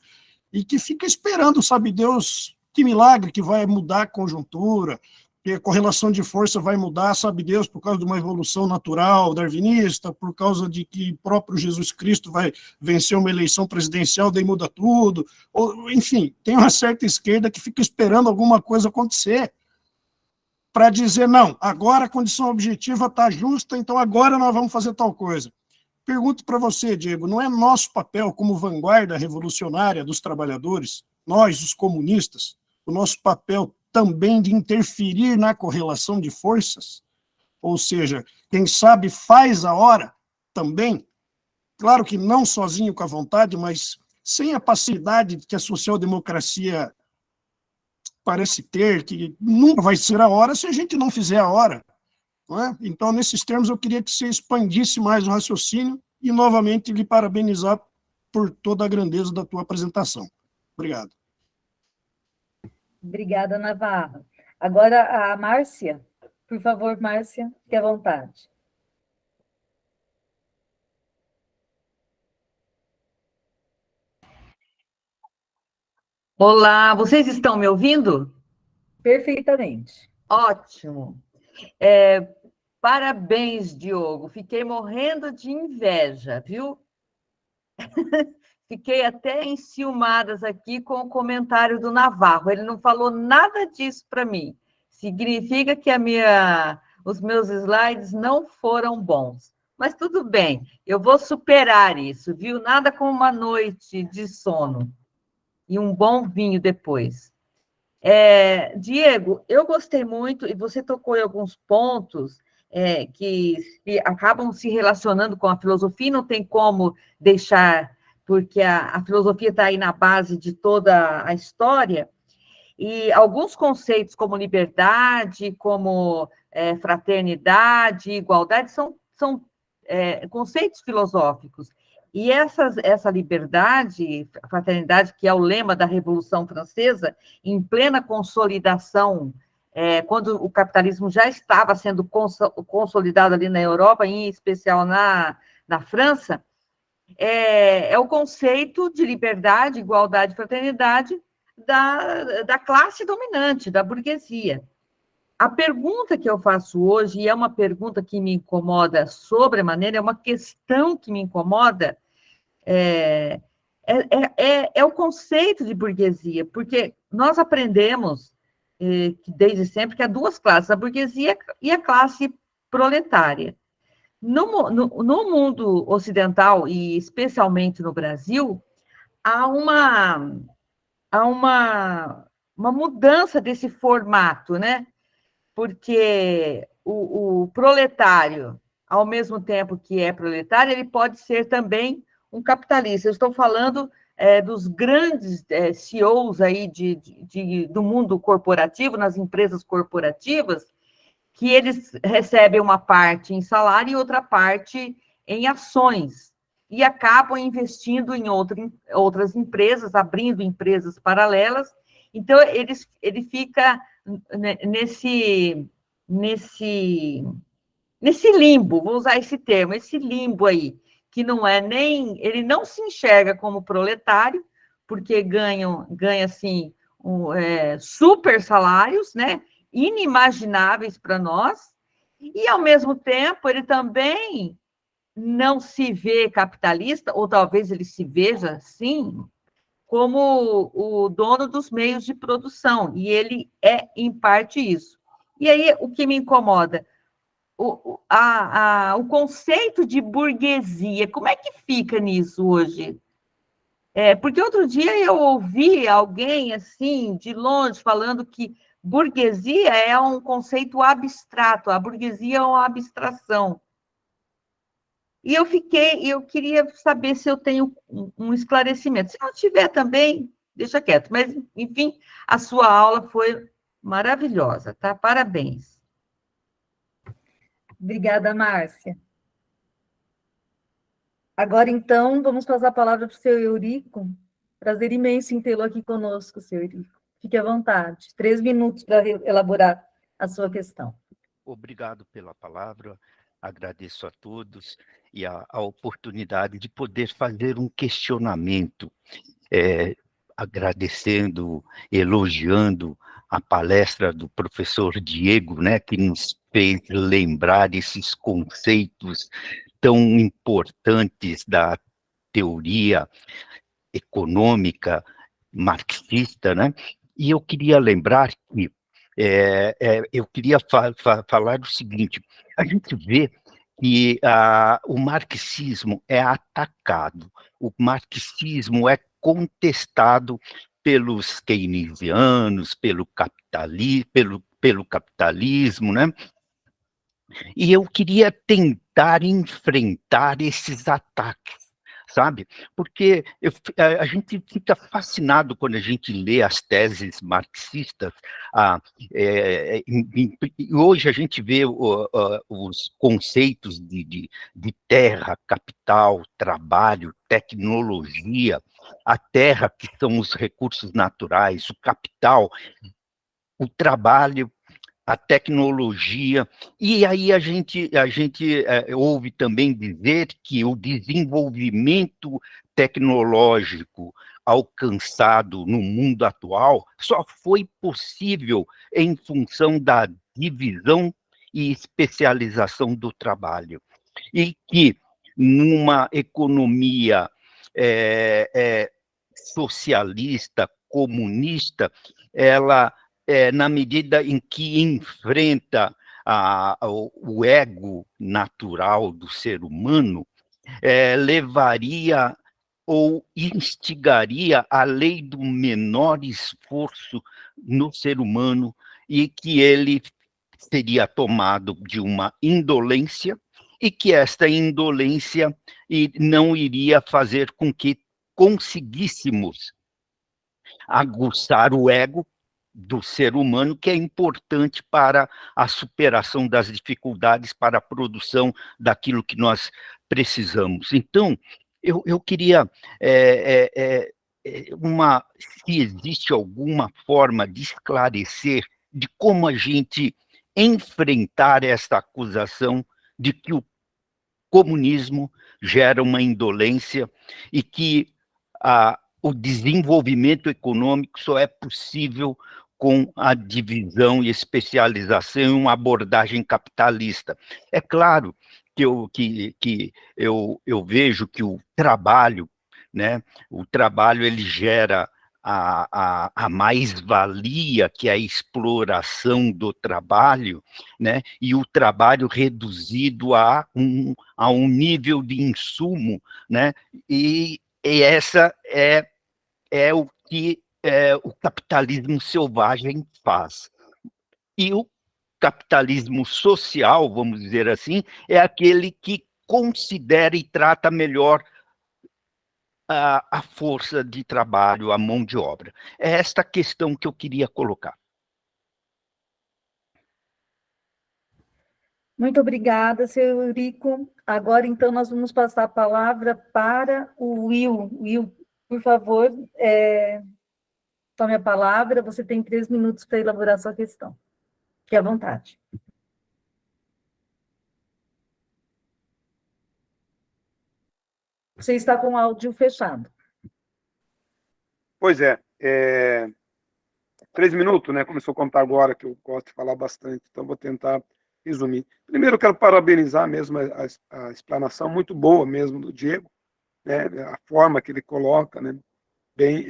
e que fica esperando, sabe Deus, que milagre que vai mudar a conjuntura, que a correlação de força vai mudar, sabe Deus, por causa de uma evolução natural darwinista, por causa de que próprio Jesus Cristo vai vencer uma eleição presidencial, daí muda tudo. Ou, enfim, tem uma certa esquerda que fica esperando alguma coisa acontecer para dizer, não, agora a condição objetiva está justa, então agora nós vamos fazer tal coisa. Pergunto para você, Diego, não é nosso papel como vanguarda revolucionária dos trabalhadores, nós, os comunistas, o nosso papel também de interferir na correlação de forças? Ou seja, quem sabe faz a hora também, claro que não sozinho com a vontade, mas sem a passividade que a social-democracia parece ter, que nunca vai ser a hora se a gente não fizer a hora. Não é? Então, nesses termos, eu queria que você expandisse mais o raciocínio e, novamente, lhe parabenizar por toda a grandeza da tua apresentação. Obrigado. Obrigada, Navarro. Agora, a Márcia. Por favor, Márcia, fique à vontade. Olá, vocês estão me ouvindo? Perfeitamente. Ótimo. Parabéns, Diogo. Fiquei morrendo de inveja, viu? fiquei até enciumadas aqui com o comentário do Navarro. Ele não falou nada disso para mim. Significa que os meus slides não foram bons. Mas tudo bem, eu vou superar isso, viu? Nada como uma noite de sono e um bom vinho depois. Diego, eu gostei muito, e você tocou em alguns pontos que acabam se relacionando com a filosofia, não tem como deixar, porque a filosofia está aí na base de toda a história, e alguns conceitos como liberdade, como fraternidade, igualdade, são conceitos filosóficos. E essa liberdade, fraternidade, que é o lema da Revolução Francesa, em plena consolidação, quando o capitalismo já estava sendo consolidado ali na Europa, em especial na França, é o conceito de liberdade, igualdade e fraternidade da classe dominante, da burguesia. A pergunta que eu faço hoje, e é uma pergunta que me incomoda sobremaneira, é uma questão que me incomoda, é o conceito de burguesia, porque nós aprendemos que desde sempre que há duas classes, a burguesia e a classe proletária. No mundo ocidental, e especialmente no Brasil, há uma mudança desse formato, né? Porque o proletário, ao mesmo tempo que é proletário, ele pode ser também um capitalista. Eu estou falando dos grandes CEOs aí do mundo corporativo, nas empresas corporativas, que eles recebem uma parte em salário e outra parte em ações, e acabam investindo em outras empresas, abrindo empresas paralelas. Então, ele fica nesse limbo, vou usar esse termo, esse limbo aí, que não é nem... Ele não se enxerga como proletário, porque ganha assim, super salários, né? Inimagináveis para nós, e, ao mesmo tempo, ele também não se vê capitalista, ou talvez ele se veja, sim, como o dono dos meios de produção, e ele é, em parte, isso. E aí, o que me incomoda? O conceito de burguesia, como é que fica nisso hoje? Porque outro dia eu ouvi alguém, assim, de longe, falando que burguesia é um conceito abstrato, a burguesia é uma abstração. E eu queria saber se eu tenho um esclarecimento. Se não tiver também, deixa quieto. Mas, enfim, a sua aula foi maravilhosa, tá? Parabéns. Obrigada, Márcia. Agora, então, vamos passar a palavra para o seu Eurico. Prazer imenso em tê-lo aqui conosco, seu Eurico. Fique à vontade. 3 minutos para elaborar a sua questão. Obrigado pela palavra, agradeço a todos e a oportunidade de poder fazer um questionamento, agradecendo, elogiando a palestra do professor Diego, né, que nos fez lembrar esses conceitos tão importantes da teoria econômica marxista, né? E eu queria lembrar que eu queria falar do seguinte: a gente vê que o marxismo é atacado, o marxismo é contestado pelos keynesianos, pelo capitalismo, né? E eu queria tentar enfrentar esses ataques, sabe? Porque a gente fica fascinado quando a gente lê as teses marxistas. Hoje a gente vê os conceitos de terra, capital, trabalho, tecnologia, a terra, que são os recursos naturais, o capital, o trabalho, a tecnologia, e aí a gente ouve também dizer que o desenvolvimento tecnológico alcançado no mundo atual só foi possível em função da divisão e especialização do trabalho, e que numa economia socialista, comunista, ela, na medida em que enfrenta o ego natural do ser humano, levaria ou instigaria a lei do menor esforço no ser humano, e que ele seria tomado de uma indolência, e que esta indolência não iria fazer com que conseguíssemos aguçar o ego do ser humano, que é importante para a superação das dificuldades, para a produção daquilo que nós precisamos. Então, eu queria se existe alguma forma de esclarecer de como a gente enfrentar esta acusação de que o comunismo gera uma indolência e que o desenvolvimento econômico só é possível com a divisão e especialização em uma abordagem capitalista. É claro que eu vejo que o trabalho, né, ele gera a mais-valia, que é a exploração do trabalho, né, e o trabalho reduzido a um nível de insumo, né, e essa é o que o capitalismo selvagem faz. E o capitalismo social, vamos dizer assim, é aquele que considera e trata melhor a força de trabalho, a mão de obra. É esta questão que eu queria colocar. Muito obrigada, seu Eurico. Agora, então, nós vamos passar a palavra para o Will. Will, por favor, tome a palavra. Você tem 3 minutos para elaborar sua questão. Fique à vontade. Você está com o áudio fechado. Pois é, 3 minutos, né? Começou a contar agora, que eu gosto de falar bastante, então vou tentar resumir. Primeiro, eu quero parabenizar mesmo a explanação muito boa mesmo do Diego, né? A forma que ele coloca, né? Bem,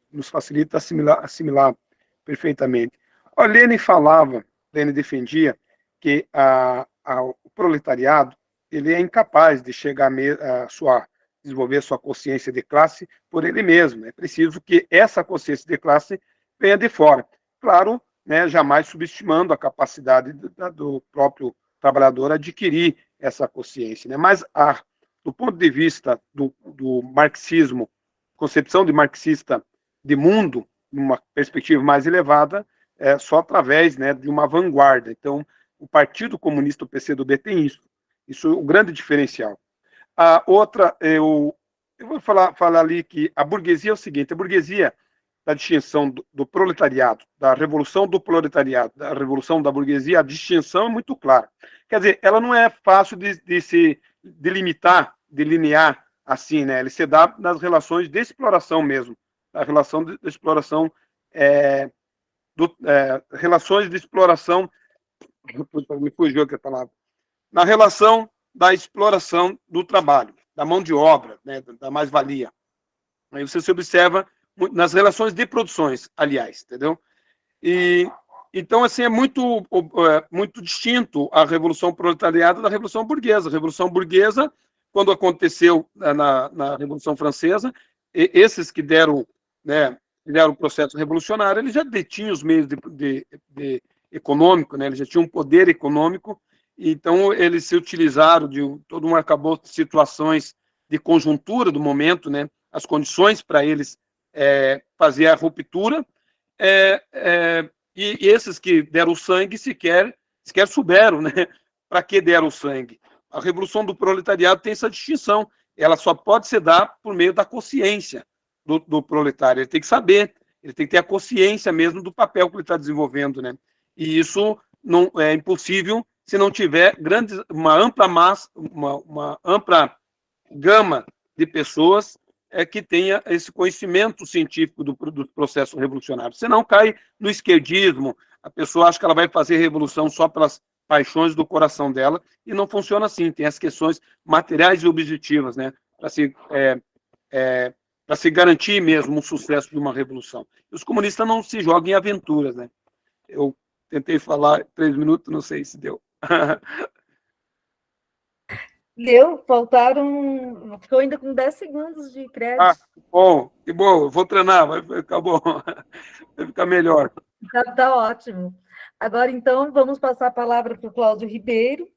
nos facilita assimilar perfeitamente. A Lênin defendia que o proletariado ele é incapaz de chegar a desenvolver sua consciência de classe por ele mesmo. É preciso que essa consciência de classe venha de fora. Claro, né, jamais subestimando a capacidade do próprio trabalhador adquirir essa consciência. Né? Mas, do ponto de vista do marxismo, concepção de marxista de mundo, numa perspectiva mais elevada, só através, né, de uma vanguarda. Então, o Partido Comunista, o PCdoB, tem isso. Isso é o grande diferencial. A outra, eu vou falar ali que a burguesia é o seguinte: a burguesia, da distinção do proletariado, da revolução do proletariado, da revolução da burguesia, a distinção é muito clara. Quer dizer, ela não é fácil de se delimitar, delinear assim, né? Ele se dá nas relações de exploração mesmo, a relação de exploração, relações de exploração, me fugiu aqui a palavra, na relação da exploração do trabalho, da mão de obra, né, da mais-valia. Aí você se observa nas relações de produções, aliás, entendeu? E então, assim, é muito distinto a Revolução Proletariada da Revolução Burguesa. A Revolução Burguesa, quando aconteceu na Revolução Francesa, esses que deram o processo revolucionário, eles já detinham os meios de econômico, né? Eles já tinham um poder econômico. Então, eles se utilizaram de todo um arcabouço de situações de conjuntura do momento, né? As condições para eles fazer a ruptura, e esses que deram sangue sequer souberam, né? Para que deram sangue. A revolução do proletariado tem essa distinção. Ela só pode se dar por meio da consciência do proletário. Ele tem que saber, ele tem que ter a consciência mesmo do papel que ele está desenvolvendo, né? E isso não é impossível se não tiver uma ampla gama de pessoas que tenha esse conhecimento científico do processo revolucionário. Senão cai no esquerdismo, a pessoa acha que ela vai fazer revolução só pelas paixões do coração dela, e não funciona assim, tem as questões materiais e objetivas, né? para se garantir mesmo um sucesso de uma revolução. E os comunistas não se jogam em aventuras, né? Eu tentei falar 3 minutos, não sei se deu. Deu, faltaram, ficou ainda com 10 segundos de crédito. Que bom, eu vou treinar, vai ficar bom, vai ficar melhor. Tá ótimo. Agora, então, vamos passar a palavra para o Cláudio Ribeiro.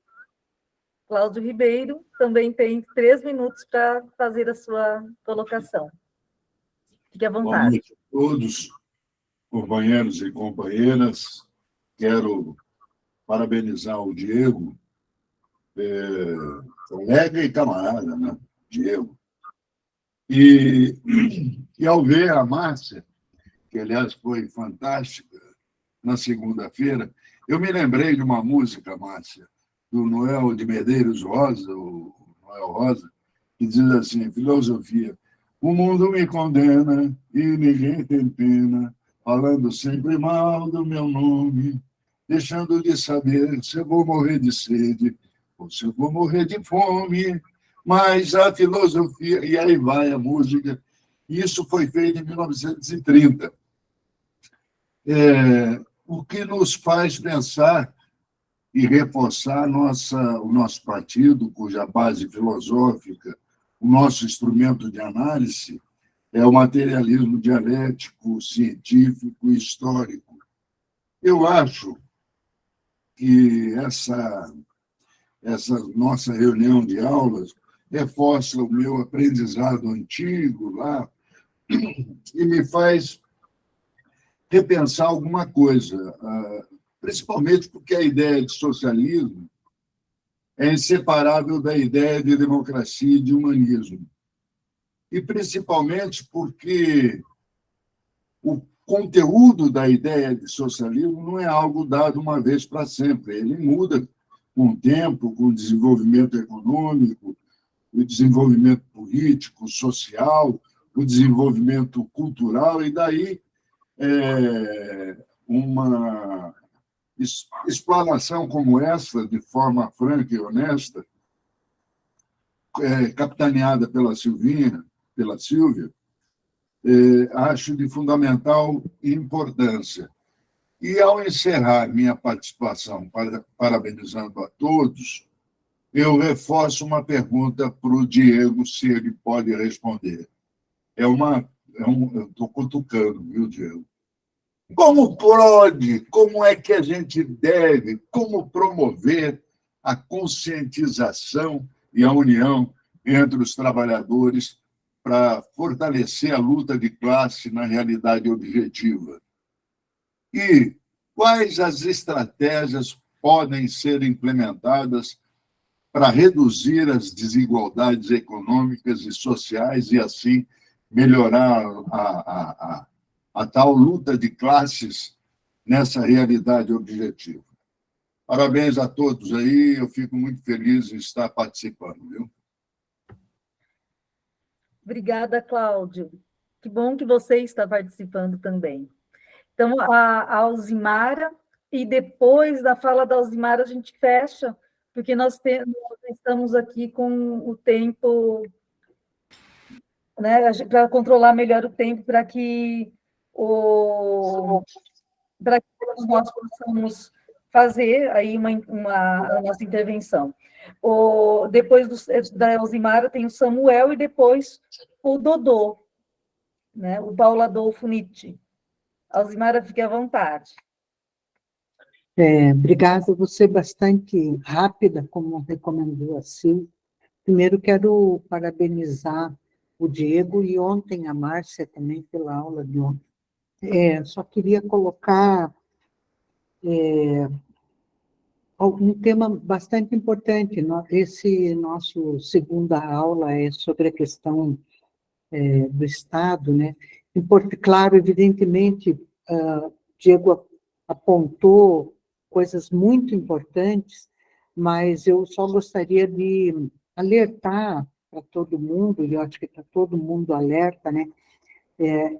Cláudio Ribeiro também tem 3 minutos para fazer a sua colocação. Fique à vontade. Boa noite a todos, companheiros e companheiras. Quero parabenizar o Diego, colega e camarada, né? Diego. E ao ver a Márcia, que, aliás, foi fantástica, na segunda-feira, eu me lembrei de uma música, Márcia, do Noel de Medeiros Rosa, o Noel Rosa, que diz assim, filosofia, o mundo me condena e ninguém tem pena, falando sempre mal do meu nome, deixando de saber se eu vou morrer de sede ou se eu vou morrer de fome, mas a filosofia, e aí vai a música, isso foi feito em 1930. O que nos faz pensar e reforçar o nosso partido, cuja base filosófica, o nosso instrumento de análise, é o materialismo dialético, científico e histórico. Eu acho que essa nossa reunião de aulas reforça o meu aprendizado antigo lá e me faz repensar alguma coisa, principalmente porque a ideia de socialismo é inseparável da ideia de democracia e de humanismo. E principalmente porque o conteúdo da ideia de socialismo não é algo dado uma vez para sempre. Ele muda com o tempo, com o desenvolvimento econômico, o desenvolvimento político, social, o desenvolvimento cultural, e daí uma explanação como essa, de forma franca e honesta, capitaneada pela Silvia, acho de fundamental importância. E, ao encerrar minha participação, parabenizando a todos, eu reforço uma pergunta para o Diego, se ele pode responder. Eu estou cutucando, viu, Diego? Como é que a gente deve, como promover a conscientização e a união entre os trabalhadores para fortalecer a luta de classe na realidade objetiva? E quais as estratégias podem ser implementadas para reduzir as desigualdades econômicas e sociais e, assim, melhorar a tal luta de classes nessa realidade objetiva? Parabéns a todos aí, eu fico muito feliz em estar participando, viu? Obrigada, Cláudio. Que bom que você está participando também. Então, a Alzimara, e depois da fala da Alzimara a gente fecha, porque nós estamos aqui com o tempo, né, para controlar melhor o tempo, para que nós possamos fazer aí a nossa intervenção. Depois da Elzimara tem o Samuel e depois o Dodô, né, o Paulo Adolfo Nietzsche. Elzimara, fique à vontade. Obrigada, vou ser bastante rápida, como recomendou assim. Primeiro, quero parabenizar o Diego e ontem a Márcia também pela aula de ontem. Só queria colocar um tema bastante importante. Esse nosso segunda aula é sobre a questão do Estado, né? Claro, evidentemente, Diego apontou coisas muito importantes, mas eu só gostaria de alertar para todo mundo, e eu acho que está todo mundo alerta, né?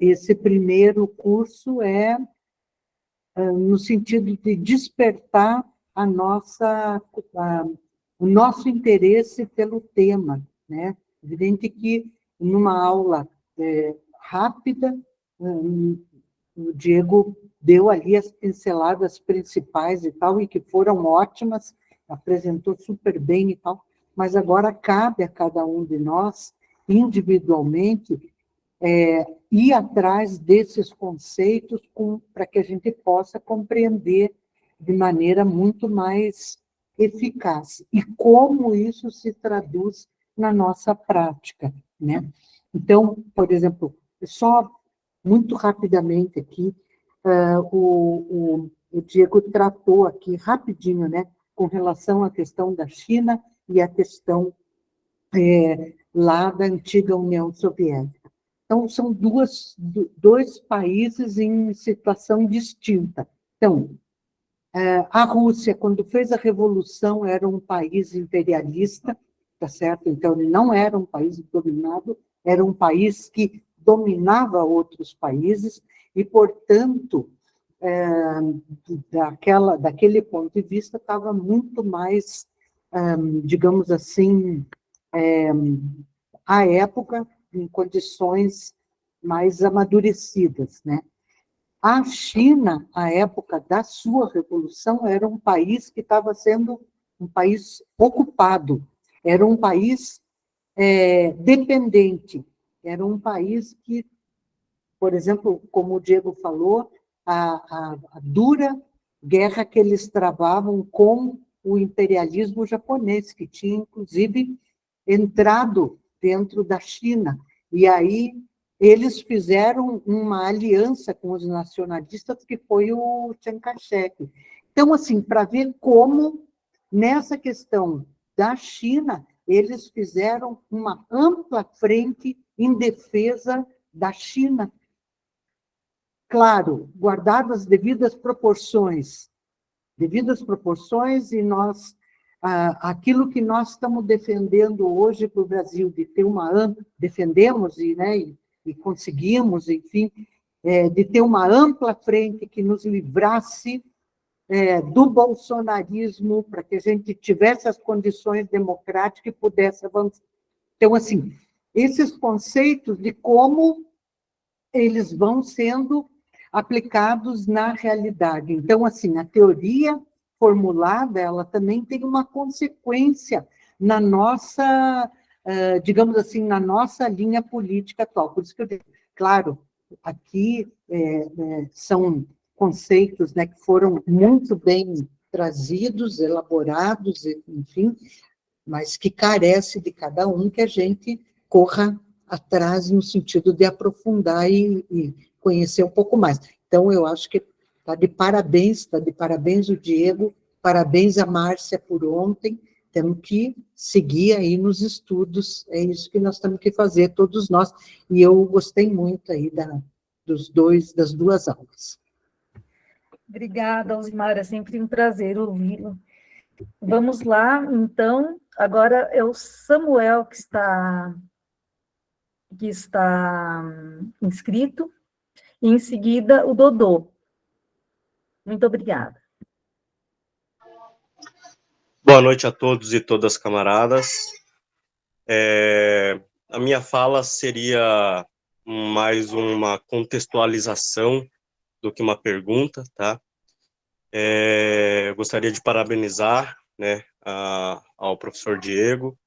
Esse primeiro curso no sentido de despertar o nosso interesse pelo tema, né? Evidente que, numa aula rápida, o Diego deu ali as pinceladas principais e tal, e que foram ótimas, apresentou super bem e tal, mas agora cabe a cada um de nós, individualmente, ir atrás desses conceitos para que a gente possa compreender de maneira muito mais eficaz. E como isso se traduz na nossa prática, né? Então, por exemplo, só muito rapidamente aqui, o Diego tratou aqui rapidinho, né, com relação à questão da China e a questão lá da antiga União Soviética. Então, são dois países em situação distinta. Então, a Rússia, quando fez a Revolução, era um país imperialista, tá certo? Então, ele não era um país dominado, era um país que dominava outros países e, portanto, daquele ponto de vista, estava muito mais, digamos assim, à época, em condições mais amadurecidas, né? A China, à época da sua revolução, era um país que estava sendo um país ocupado, era um país dependente, era um país que, por exemplo, como o Diego falou, a dura guerra que eles travavam com o imperialismo japonês, que tinha, inclusive, entrado dentro da China. E aí eles fizeram uma aliança com os nacionalistas, que foi o Chiang Kai-shek. Então, assim, para ver como, nessa questão da China, eles fizeram uma ampla frente em defesa da China. Claro, guardadas as devidas proporções, e nós, aquilo que nós estamos defendendo hoje para o Brasil, de ter defendemos e conseguimos, enfim, de ter uma ampla frente que nos livrasse do bolsonarismo, para que a gente tivesse as condições democráticas e pudesse avançar. Então, assim, esses conceitos de como eles vão sendo aplicados na realidade. Então, assim, a teoria formulada, ela também tem uma consequência na nossa, digamos assim, na nossa linha política atual. Por isso que eu digo, claro, aqui são conceitos, né, que foram muito bem trazidos, elaborados, enfim, mas que carece de cada um que a gente corra atrás no sentido de aprofundar e conhecer um pouco mais. Então, eu acho que está de parabéns o Diego, parabéns a Márcia por ontem, temos que seguir aí nos estudos, é isso que nós temos que fazer, todos nós, e eu gostei muito aí das duas aulas. Obrigada, Osmar, é sempre um prazer ouvi-lo. Vamos lá, então, agora é o Samuel que está inscrito, e em seguida o Dodô. Muito obrigada. Boa noite a todos e todas, camaradas. A minha fala seria mais uma contextualização do que uma pergunta, tá? Eu gostaria de parabenizar, né, ao professor Diego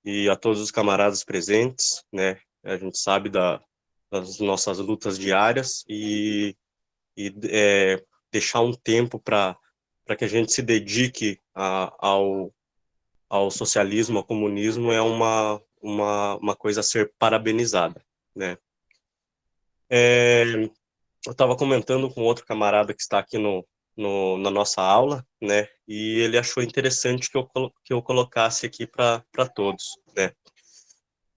e a todos os camaradas presentes, né? A gente sabe das nossas lutas diárias e deixar um tempo para que a gente se dedique ao socialismo, ao comunismo, é uma coisa a ser parabenizada, né? Eu estava comentando com outro camarada que está aqui na nossa aula, né? E ele achou interessante que eu colocasse aqui para todos, né?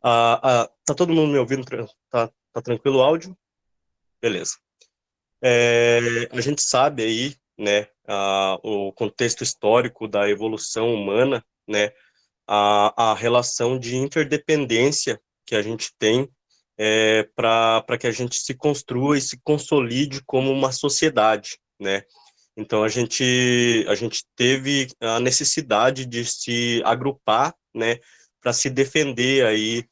Tá todo mundo me ouvindo? Tá tranquilo o áudio? Beleza. A gente sabe aí, né, o contexto histórico da evolução humana, né, a relação de interdependência que a gente tem para que a gente se construa e se consolide como uma sociedade, né? Então, a gente teve a necessidade de se agrupar, né, para se defender aí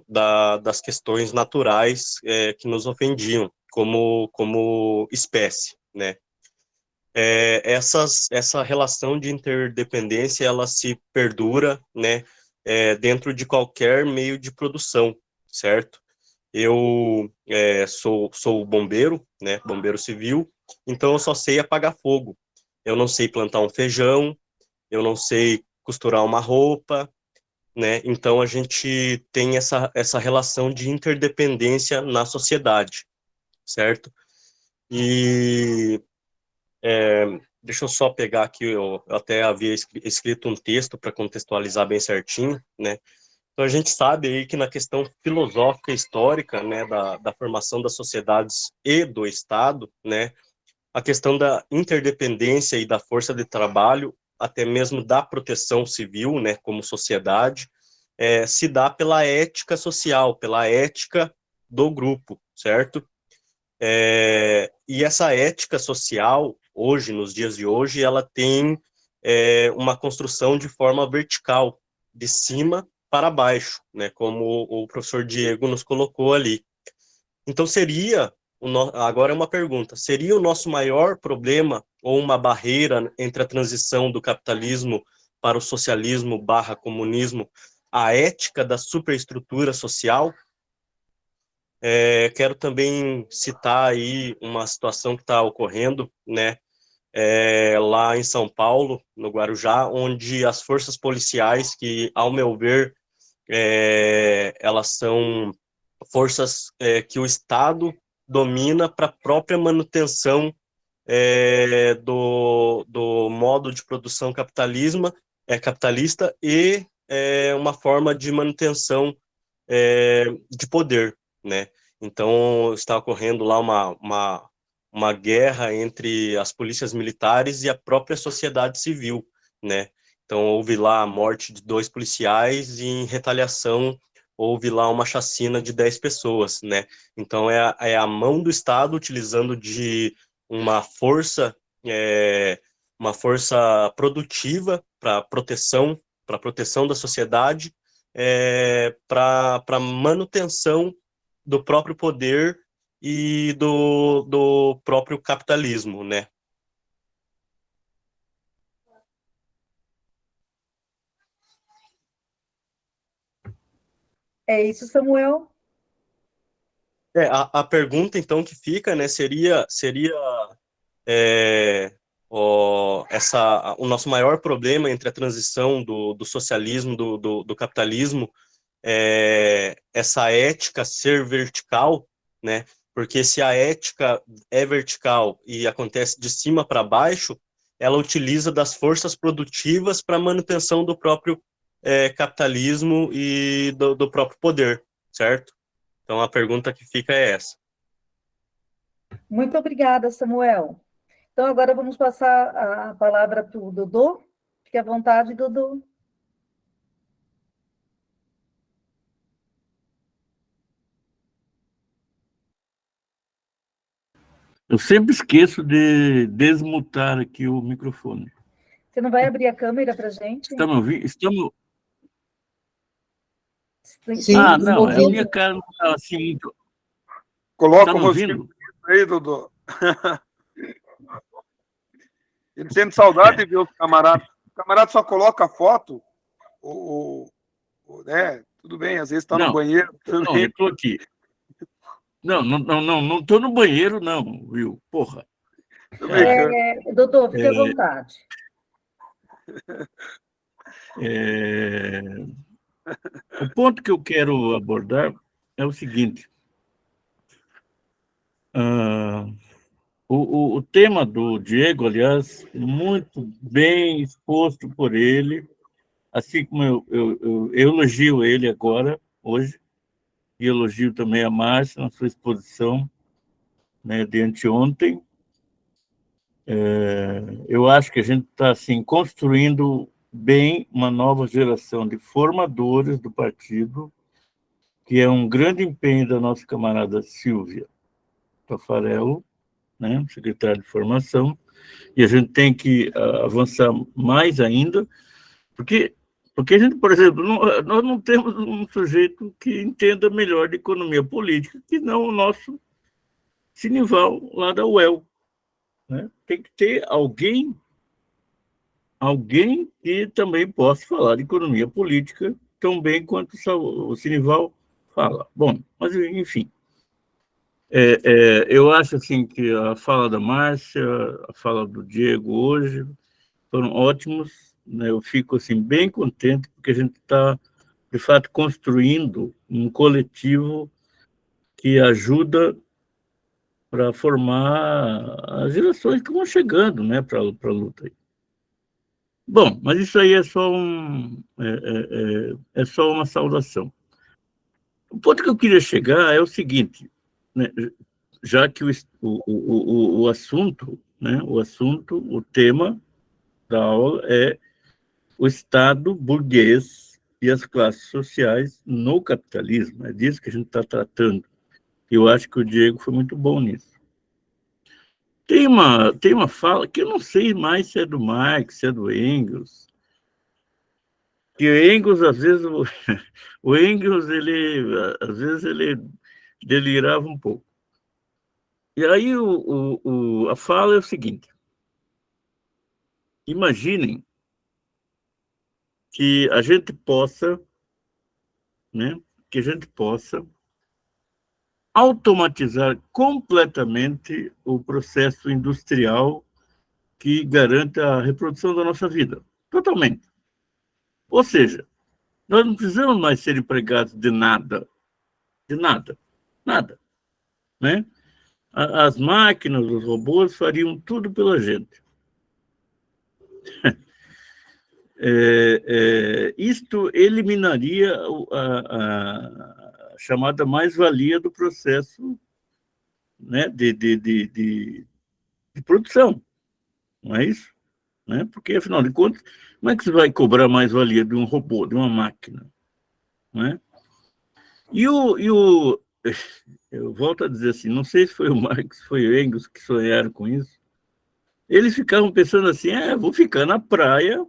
das questões naturais que nos ofendiam como espécie, né? Essa relação de interdependência, ela se perdura, né, dentro de qualquer meio de produção, certo? Eu sou bombeiro, né, bombeiro civil, então eu só sei apagar fogo. Eu não sei plantar um feijão, eu não sei costurar uma roupa, né? Então a gente tem essa relação de interdependência na sociedade, certo? E deixa eu só pegar aqui, eu até havia escrito um texto para contextualizar bem certinho, né? Então a gente sabe aí que na questão filosófica e histórica, né, da formação das sociedades e do Estado, né, a questão da interdependência e da força de trabalho, até mesmo da proteção civil, né, como sociedade, se dá pela ética social, pela ética do grupo, certo? E essa ética social, hoje, nos dias de hoje, ela tem uma construção de forma vertical, de cima para baixo, né, como o professor Diego nos colocou ali. Então, agora é uma pergunta, seria o nosso maior problema ou uma barreira entre a transição do capitalismo para o socialismo / comunismo a ética da superestrutura social? Quero também citar aí uma situação que está ocorrendo, né, lá em São Paulo, no Guarujá, onde as forças policiais, que, ao meu ver, elas são forças que o Estado domina para a própria manutenção do modo de produção capitalista e uma forma de manutenção de poder, né? Então, está ocorrendo lá uma guerra entre as polícias militares e a própria sociedade civil, né? Então, houve lá a morte de 2 policiais e, em retaliação, houve lá uma chacina de 10 pessoas, né? Então, é a mão do Estado utilizando de uma força produtiva para proteção da sociedade, para manutenção do próprio poder e do próprio capitalismo, né? É isso, Samuel? A pergunta, então, que fica, né, seria o nosso maior problema entre a transição do socialismo, do capitalismo, essa ética ser vertical, né? Porque se a ética é vertical e acontece de cima para baixo, ela utiliza das forças produtivas para a manutenção do próprio capitalismo e do próprio poder, certo? Então a pergunta que fica é essa. Muito obrigada, Samuel. Então, agora vamos passar a palavra para o Dodô. Fique à vontade, Dodô. Eu sempre esqueço de desmutar aqui o microfone. Você não vai abrir a câmera para a gente? Está me ouvindo? Sim, não, a minha cara não está assim muito... Coloca tá o rostinho aí, Dodô. Ele sente saudade de ver os camaradas. O camarada só coloca a foto, tudo bem, às vezes está no banheiro. Não, eu estou aqui. Não estou no banheiro, não, viu? Porra. Doutor, fique à vontade. O ponto que eu quero abordar é o seguinte. O tema do Diego, aliás, muito bem exposto por ele, assim como eu elogio ele agora, hoje, e elogio também a Márcia na sua exposição, né, de anteontem. Eu acho que a gente está assim, construindo bem uma nova geração de formadores do partido, que é um grande empenho da nossa camarada Silvia Tafarel, né, secretária de formação, e a gente tem que avançar mais ainda, porque Porque a gente, por exemplo, nós não temos um sujeito que entenda melhor de economia política que não o nosso Sinival lá da UEL. Né? Tem que ter alguém que também possa falar de economia política tão bem quanto o Sinival fala. Bom, mas enfim. Eu acho assim que a fala da Márcia, a fala do Diego hoje foram ótimos, né? Eu fico assim bem contente porque a gente está de fato construindo um coletivo que ajuda para formar as gerações que vão chegando, né, para a luta aí. Bom, mas isso aí é só é só uma saudação. O ponto que eu queria chegar é o seguinte, né, já que o assunto, né, o tema da aula é o Estado burguês e as classes sociais no capitalismo. É disso que a gente está tratando. Eu acho que o Diego foi muito bom nisso. Tem uma fala que eu não sei mais se é do Marx, se é do Engels, que o Engels, às vezes, o Engels, às vezes, ele delirava um pouco. E aí a fala é o seguinte: imaginem que a gente possa, né, automatizar completamente o processo industrial que garante a reprodução da nossa vida, totalmente. Ou seja, nós não precisamos mais ser empregados de nada, nada, né? As máquinas, os robôs fariam tudo pela gente. Isto eliminaria a chamada mais-valia do processo, né, de produção, não é isso? Né? Porque, afinal de contas, como é que você vai cobrar mais-valia de um robô, de uma máquina? Não é? Eu volto a dizer assim, não sei se foi o Marx, foi o Engels que sonharam com isso. Eles ficavam pensando assim, vou ficar na praia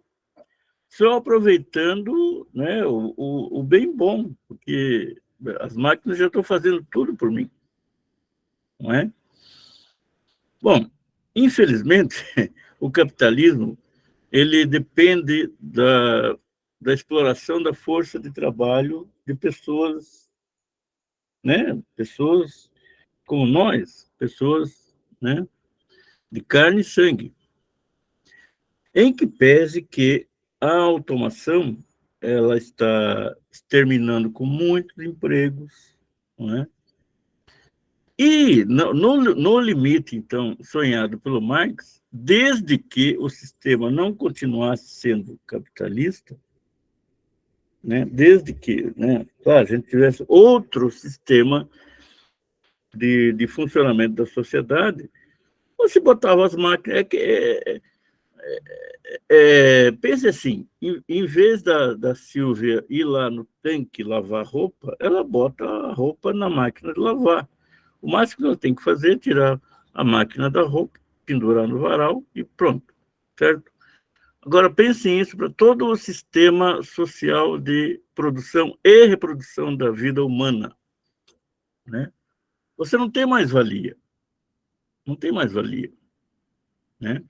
só aproveitando, né, o bem bom, porque as máquinas já estão fazendo tudo por mim. Não é? Bom, infelizmente, o capitalismo ele depende da exploração da força de trabalho de pessoas, né? Pessoas como nós, pessoas, né, de carne e sangue, em que pese que a automação ela está exterminando com muitos empregos, não é? E no limite, então, sonhado pelo Marx, desde que o sistema não continuasse sendo capitalista, né, desde que, né, claro, a gente tivesse outro sistema de funcionamento da sociedade, você botava as máquinas. Pense assim, em vez da Silvia ir lá no tanque lavar roupa, ela bota a roupa na máquina de lavar. O máximo que ela tem que fazer é tirar a máquina da roupa, pendurar no varal e pronto, certo? Agora, pense nisso para todo o sistema social de produção e reprodução da vida humana, né? Você não tem mais valia. Não tem mais valia, né?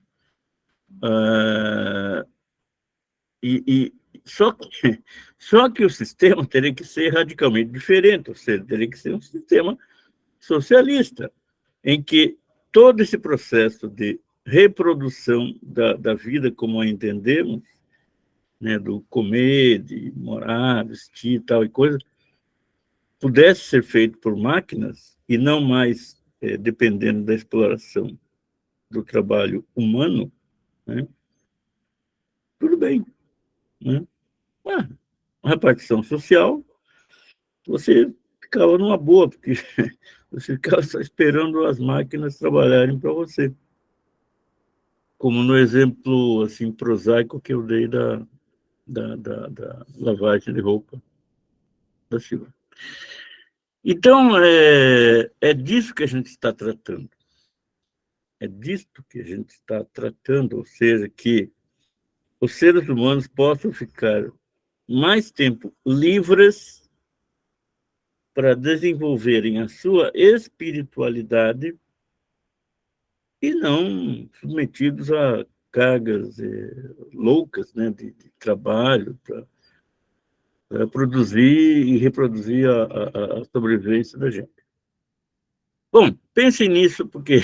Só que o sistema teria que ser radicalmente diferente, ou seja, teria que ser um sistema socialista, em que todo esse processo de reprodução da vida como a entendemos, né, do comer, de morar, vestir, tal e coisa, pudesse ser feito por máquinas e não mais dependendo da exploração do trabalho humano, né, tudo bem, né? Uma repartição social, você ficava numa boa, porque você ficava só esperando as máquinas trabalharem para você. Como no exemplo assim, prosaico que eu dei da lavagem de roupa da Silva. Então, é disso que a gente está tratando. É disto que a gente está tratando, ou seja, que os seres humanos possam ficar mais tempo livres para desenvolverem a sua espiritualidade e não submetidos a cargas loucas, né, de trabalho para produzir e reproduzir a sobrevivência da gente. Bom, pensem nisso, porque,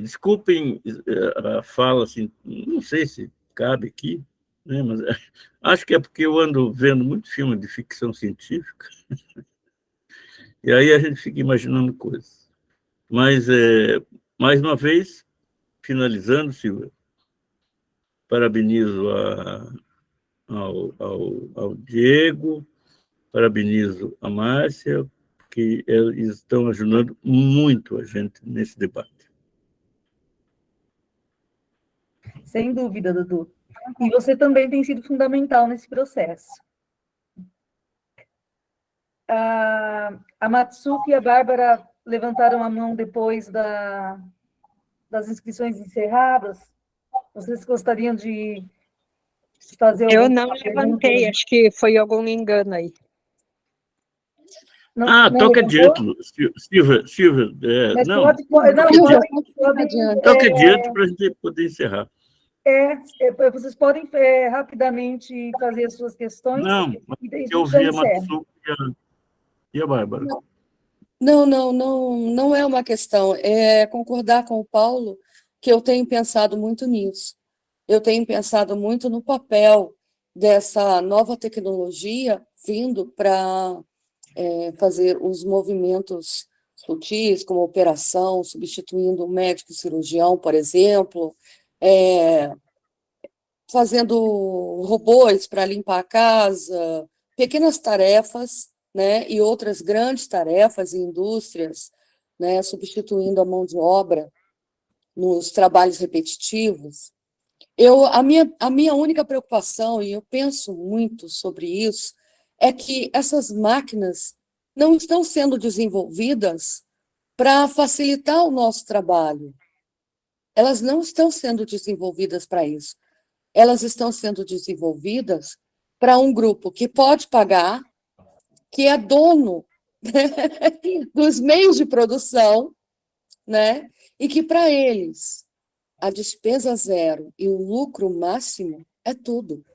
desculpem a fala, assim, não sei se cabe aqui, né, mas acho que é porque eu ando vendo muito filme de ficção científica, e aí a gente fica imaginando coisas. Mas, mais uma vez, finalizando, Silvia, parabenizo ao Diego, parabenizo a Márcia, que eles estão ajudando muito a gente nesse debate. Sem dúvida, Dudu. E você também tem sido fundamental nesse processo. A Matsuki e a Bárbara levantaram a mão depois das inscrições encerradas. Vocês gostariam de fazer Eu alguma não pergunta? levantei, acho que foi algum engano aí. Não toca levantou? adiante, Silvia. Mas Não, pode toca adiante para a gente poder encerrar. Vocês podem rapidamente fazer as suas questões. Não, eu ouvi a Matsuki e a Bárbara. Não é uma questão. É concordar com o Paulo que eu tenho pensado muito nisso. Eu tenho pensado muito no papel dessa nova tecnologia vindo para fazer os movimentos sutis, como operação, substituindo o médico cirurgião, por exemplo, fazendo robôs para limpar a casa, pequenas tarefas, né, e outras grandes tarefas em indústrias, né, substituindo a mão de obra nos trabalhos repetitivos. A minha única preocupação, e eu penso muito sobre isso, é que essas máquinas não estão sendo desenvolvidas para facilitar o nosso trabalho. Elas não estão sendo desenvolvidas para isso. Elas estão sendo desenvolvidas para um grupo que pode pagar, que é dono, né, dos meios de produção, né, e que, para eles, a despesa zero e o lucro máximo é tudo,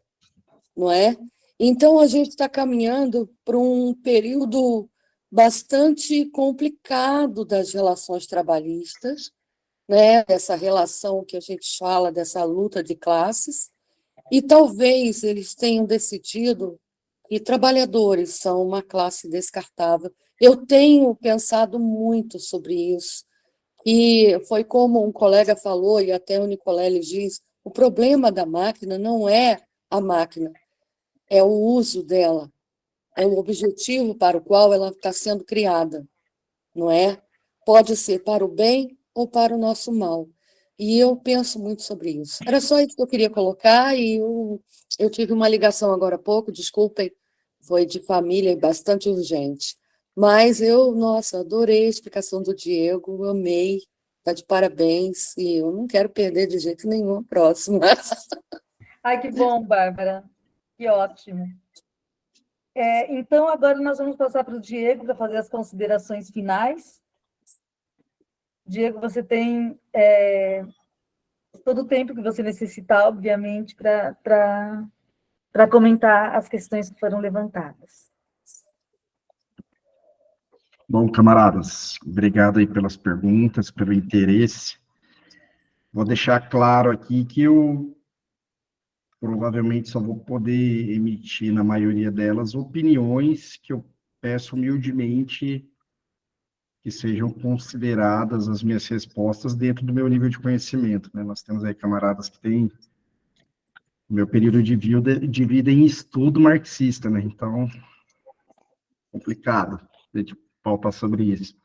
não é? Então, a gente está caminhando para um período bastante complicado das relações trabalhistas, né? Essa relação que a gente fala, dessa luta de classes, e talvez eles tenham decidido que trabalhadores são uma classe descartável. Eu tenho pensado muito sobre isso, e foi como um colega falou, e até o Nicolelli diz, o problema da máquina não é a máquina, é o uso dela, é o objetivo para o qual ela está sendo criada, não é? Pode ser para o bem ou para o nosso mal. E eu penso muito sobre isso. Era só isso que eu queria colocar, e eu tive uma ligação agora há pouco, desculpem, foi de família e bastante urgente. Mas nossa, adorei a explicação do Diego, amei, está de parabéns, e eu não quero perder de jeito nenhum a próxima. Ai, que bom, Bárbara, que ótimo. Então, agora nós vamos passar para o Diego para fazer as considerações finais. Diego, você tem todo o tempo que você necessitar, obviamente, para comentar as questões que foram levantadas. Bom, camaradas, obrigado aí pelas perguntas, pelo interesse. Vou deixar claro aqui que eu provavelmente só vou poder emitir, na maioria delas, opiniões que eu peço humildemente que sejam consideradas as minhas respostas dentro do meu nível de conhecimento, né? Nós temos aí camaradas que têm meu período de vida em estudo marxista, né? Então, complicado a gente pautar sobre isso.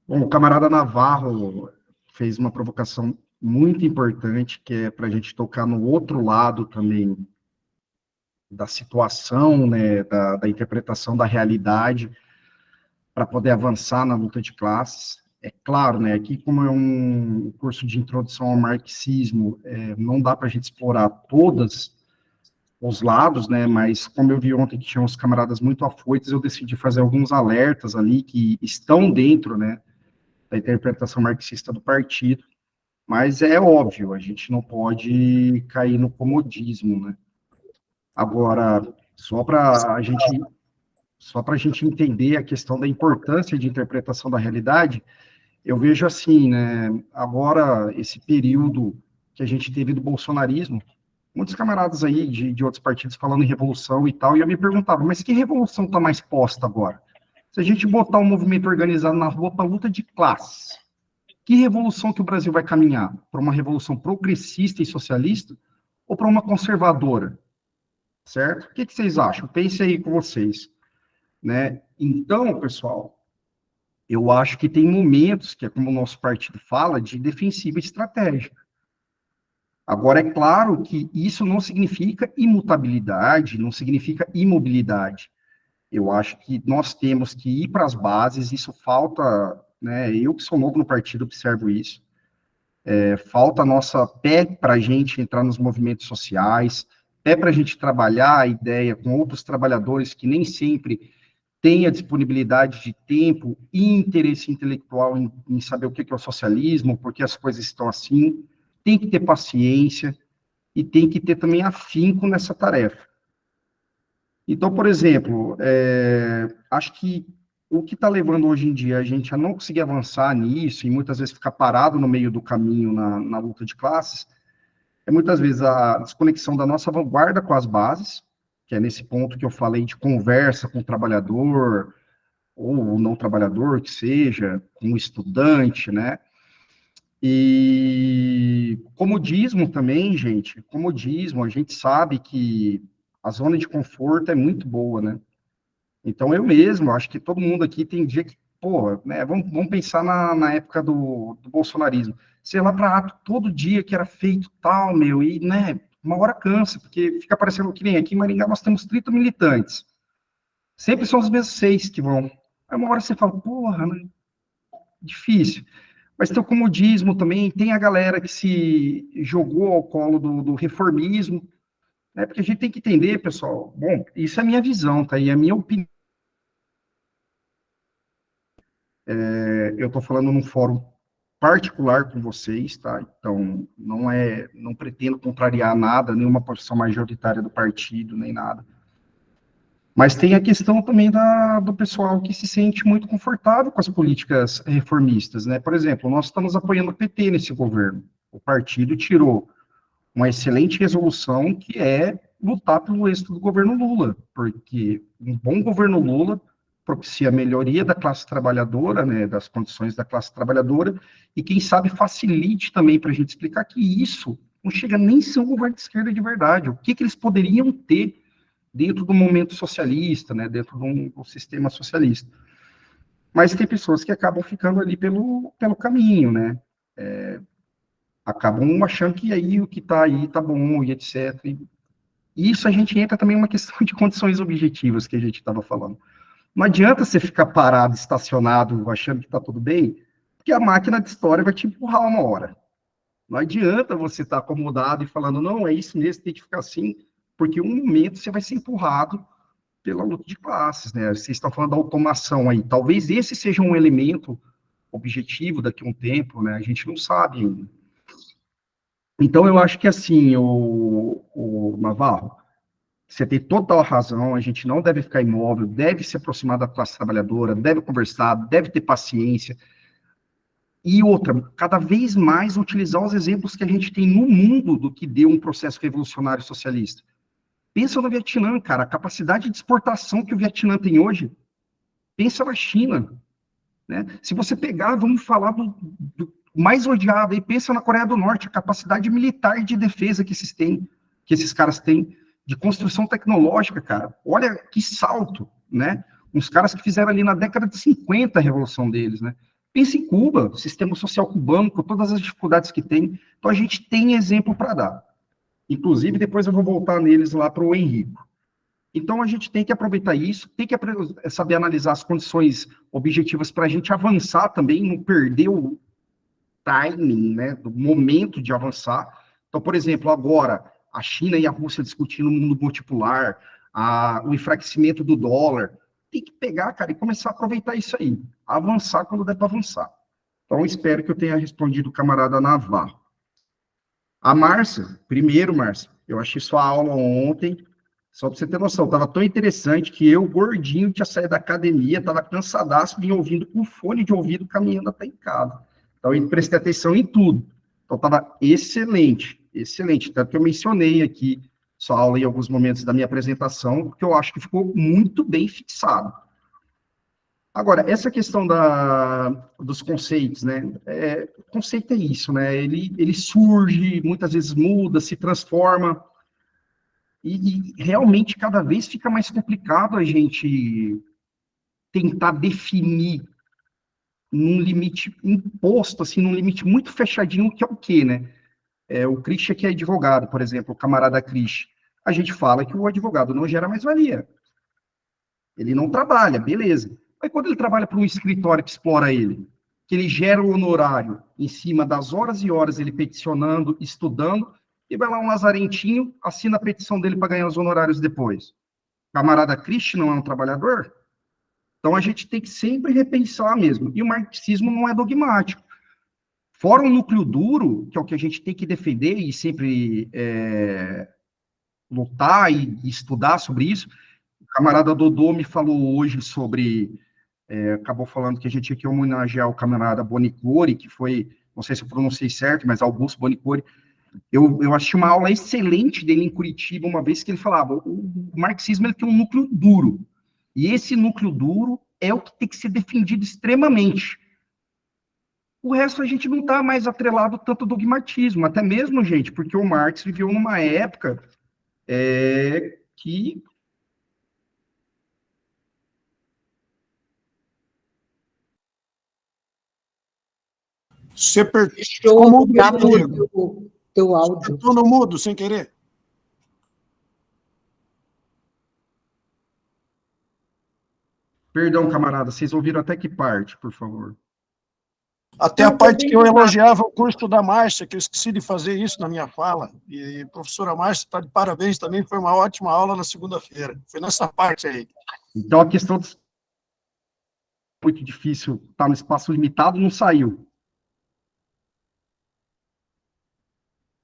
Bom, o camarada Navarro fez uma provocação muito importante, que é para a gente tocar no outro lado também da situação, né, da interpretação da realidade, para poder avançar na luta de classes. É claro, né, aqui como é um curso de introdução ao marxismo, não dá para a gente explorar todas os lados, né, mas como eu vi ontem que tinha uns camaradas muito afoitos, eu decidi fazer alguns alertas ali que estão dentro, né, da interpretação marxista do partido, mas é óbvio, a gente não pode cair no comodismo, né. Agora, só para a gente entender a questão da importância de interpretação da realidade, eu vejo assim, né, agora, esse período que a gente teve do bolsonarismo, muitos camaradas aí de outros partidos falando em revolução e tal, e eu me perguntava, mas que revolução está mais posta agora? Se a gente botar um movimento organizado na rua para luta de classes, que revolução que o Brasil vai caminhar? Para uma revolução progressista e socialista ou para uma conservadora? Certo? O que vocês acham? Pense aí com vocês. Né? Então, pessoal, eu acho que tem momentos, que é como o nosso partido fala, de defensiva estratégica. Agora, é claro que isso não significa imutabilidade, não significa imobilidade. Eu acho que nós temos que ir para as bases, isso falta, né, eu que sou novo no partido observo isso, falta nossa pé para a gente entrar nos movimentos sociais, pé para a gente trabalhar a ideia com outros trabalhadores que nem sempre têm a disponibilidade de tempo e interesse intelectual em saber o que é o socialismo, porque as coisas estão assim, tem que ter paciência e tem que ter também afinco nessa tarefa. Então, por exemplo, acho que o que está levando hoje em dia a gente a não conseguir avançar nisso e muitas vezes ficar parado no meio do caminho na luta de classes, é muitas vezes a desconexão da nossa vanguarda com as bases, que é nesse ponto que eu falei de conversa com o trabalhador, ou o não trabalhador, que seja, com o estudante, né? E comodismo também, gente, comodismo, a gente sabe que a zona de conforto é muito boa, né? Então, eu mesmo, acho que todo mundo aqui tem dia que, pô, né, vamos pensar na época do bolsonarismo. Sei lá, para ato todo dia que era feito tal, meu, e, né, uma hora cansa, porque fica parecendo que nem aqui em Maringá nós temos 30 militantes. Sempre são os mesmos 6 que vão. Aí uma hora você fala, porra, né, difícil. Mas tem o comodismo também, tem a galera que se jogou ao colo do reformismo, né, porque a gente tem que entender, pessoal, bom, isso é a minha visão, tá, e a minha opinião. Eu estou falando num fórum particular com vocês, tá? Então, não pretendo contrariar nada, nenhuma posição majoritária do partido, nem nada. Mas tem a questão também do pessoal que se sente muito confortável com as políticas reformistas, né? Por exemplo, nós estamos apoiando o PT nesse governo. O partido tirou uma excelente resolução que é lutar pelo êxito do governo Lula, porque um bom governo Lula propicia a melhoria da classe trabalhadora, né, das condições da classe trabalhadora, e quem sabe facilite também para a gente explicar que isso não chega nem a ser um governo de esquerda de verdade, o que eles poderiam ter dentro do momento socialista, né, dentro do sistema socialista. Mas tem pessoas que acabam ficando ali pelo caminho, né, acabam achando que aí o que está aí está bom, e etc. E isso a gente entra também em uma questão de condições objetivas que a gente estava falando. Não adianta você ficar parado, estacionado, achando que está tudo bem, porque a máquina de história vai te empurrar uma hora. Não adianta você estar acomodado e falando, não, é isso mesmo, tem que ficar assim, porque um momento você vai ser empurrado pela luta de classes, né? Vocês estão falando da automação aí, talvez esse seja um elemento objetivo daqui a um tempo, né? A gente não sabe ainda. Então, eu acho que assim, o Navarro, você tem total razão, a gente não deve ficar imóvel, deve se aproximar da classe trabalhadora, deve conversar, deve ter paciência. E outra, cada vez mais utilizar os exemplos que a gente tem no mundo do que deu um processo revolucionário socialista. Pensa no Vietnã, cara, a capacidade de exportação que o Vietnã tem hoje, pensa na China. Né? Se você pegar, vamos falar do mais odiado, aí pensa na Coreia do Norte, a capacidade militar de defesa que esses caras têm, de construção tecnológica, cara. Olha que salto, né? Uns caras que fizeram ali na década de 50 a revolução deles, né? Pensa em Cuba, o sistema social cubano, com todas as dificuldades que tem. Então, a gente tem exemplo para dar. Inclusive, depois eu vou voltar neles lá para o Henrico. Então, a gente tem que aproveitar isso, tem que saber analisar as condições objetivas para a gente avançar também, não perder o timing, né, do momento de avançar. Então, por exemplo, agora, a China e a Rússia discutindo o mundo multipolar, o enfraquecimento do dólar. Tem que pegar, cara, e começar a aproveitar isso aí. Avançar quando der para avançar. Então, espero que eu tenha respondido o camarada Navarro. A Márcia, primeiro, Márcia, eu achei sua aula ontem, só para você ter noção, estava tão interessante que eu, gordinho, tinha saído da academia, estava cansadaço, vinha ouvindo com fone de ouvido, caminhando até em casa. Então, eu prestei atenção em tudo. Então, estava excelente, excelente. Tanto que eu mencionei aqui sua aula em alguns momentos da minha apresentação, porque eu acho que ficou muito bem fixado. Agora, essa questão dos conceitos, né? O conceito é isso, né? Ele surge, muitas vezes muda, se transforma, e realmente cada vez fica mais complicado a gente tentar definir num limite imposto, assim, num limite muito fechadinho, que é o quê, né? O Christian, que é advogado, por exemplo, o camarada Christian, a gente fala que o advogado não gera mais-valia. Ele não trabalha, beleza. Mas quando ele trabalha para um escritório que explora ele, que ele gera o honorário em cima das horas e horas ele peticionando, estudando, e vai lá um lazarentinho, assina a petição dele para ganhar os honorários depois. O camarada Christian não é um trabalhador? Então a gente tem que sempre repensar mesmo. E o marxismo não é dogmático. Fora o núcleo duro, que é o que a gente tem que defender e sempre lutar e estudar sobre isso. O camarada Dodô me falou hoje sobre... acabou falando que a gente tinha que homenagear o camarada Bonicore, que foi, não sei se eu pronunciei certo, mas Augusto Bonicore. Eu assisti uma aula excelente dele em Curitiba, uma vez que ele falava, o marxismo ele tem um núcleo duro, e esse núcleo duro é o que tem que ser defendido extremamente. O resto a gente não está mais atrelado tanto ao dogmatismo, até mesmo, gente, porque o Marx viveu numa época que... Você Show, mudo, tá Diego. mudo o teu áudio. Estou no mudo, sem querer. Perdão, camarada, vocês ouviram até que parte, por favor? Até a parte que eu elogiava o curso da Márcia, que eu esqueci de fazer isso na minha fala. E a professora Márcia está de parabéns também, foi uma ótima aula na segunda-feira. Foi nessa parte aí. Então, a questão muito difícil, estar no espaço limitado, não saiu.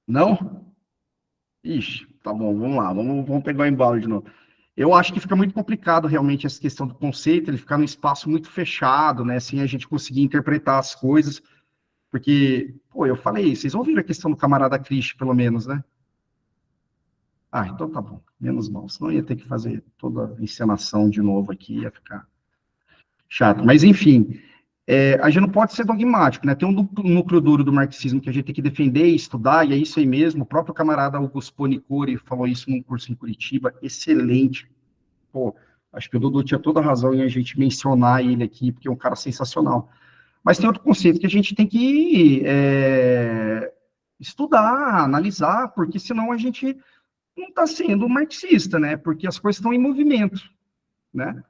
Não? Ixi, tá bom, vamos lá, vamos pegar o embalo de novo. Eu acho que fica muito complicado, realmente, essa questão do conceito, ele ficar num espaço muito fechado, né, sem a gente conseguir interpretar as coisas, porque, pô, eu falei, vocês ouviram a questão do camarada Christian, pelo menos, né? Ah, então tá bom, menos mal, senão ia ter que fazer toda a encenação de novo aqui, ia ficar chato. Mas, enfim, a gente não pode ser dogmático, né? Tem um núcleo duro do marxismo que a gente tem que defender e estudar, e é isso aí mesmo. O próprio camarada Augusto Bonicore falou isso num curso em Curitiba, excelente. Pô, acho que o Dudu tinha toda a razão em a gente mencionar ele aqui, porque é um cara sensacional. Mas tem outro conceito que a gente tem que estudar, analisar, porque senão a gente não está sendo marxista, né? Porque as coisas estão em movimento, né?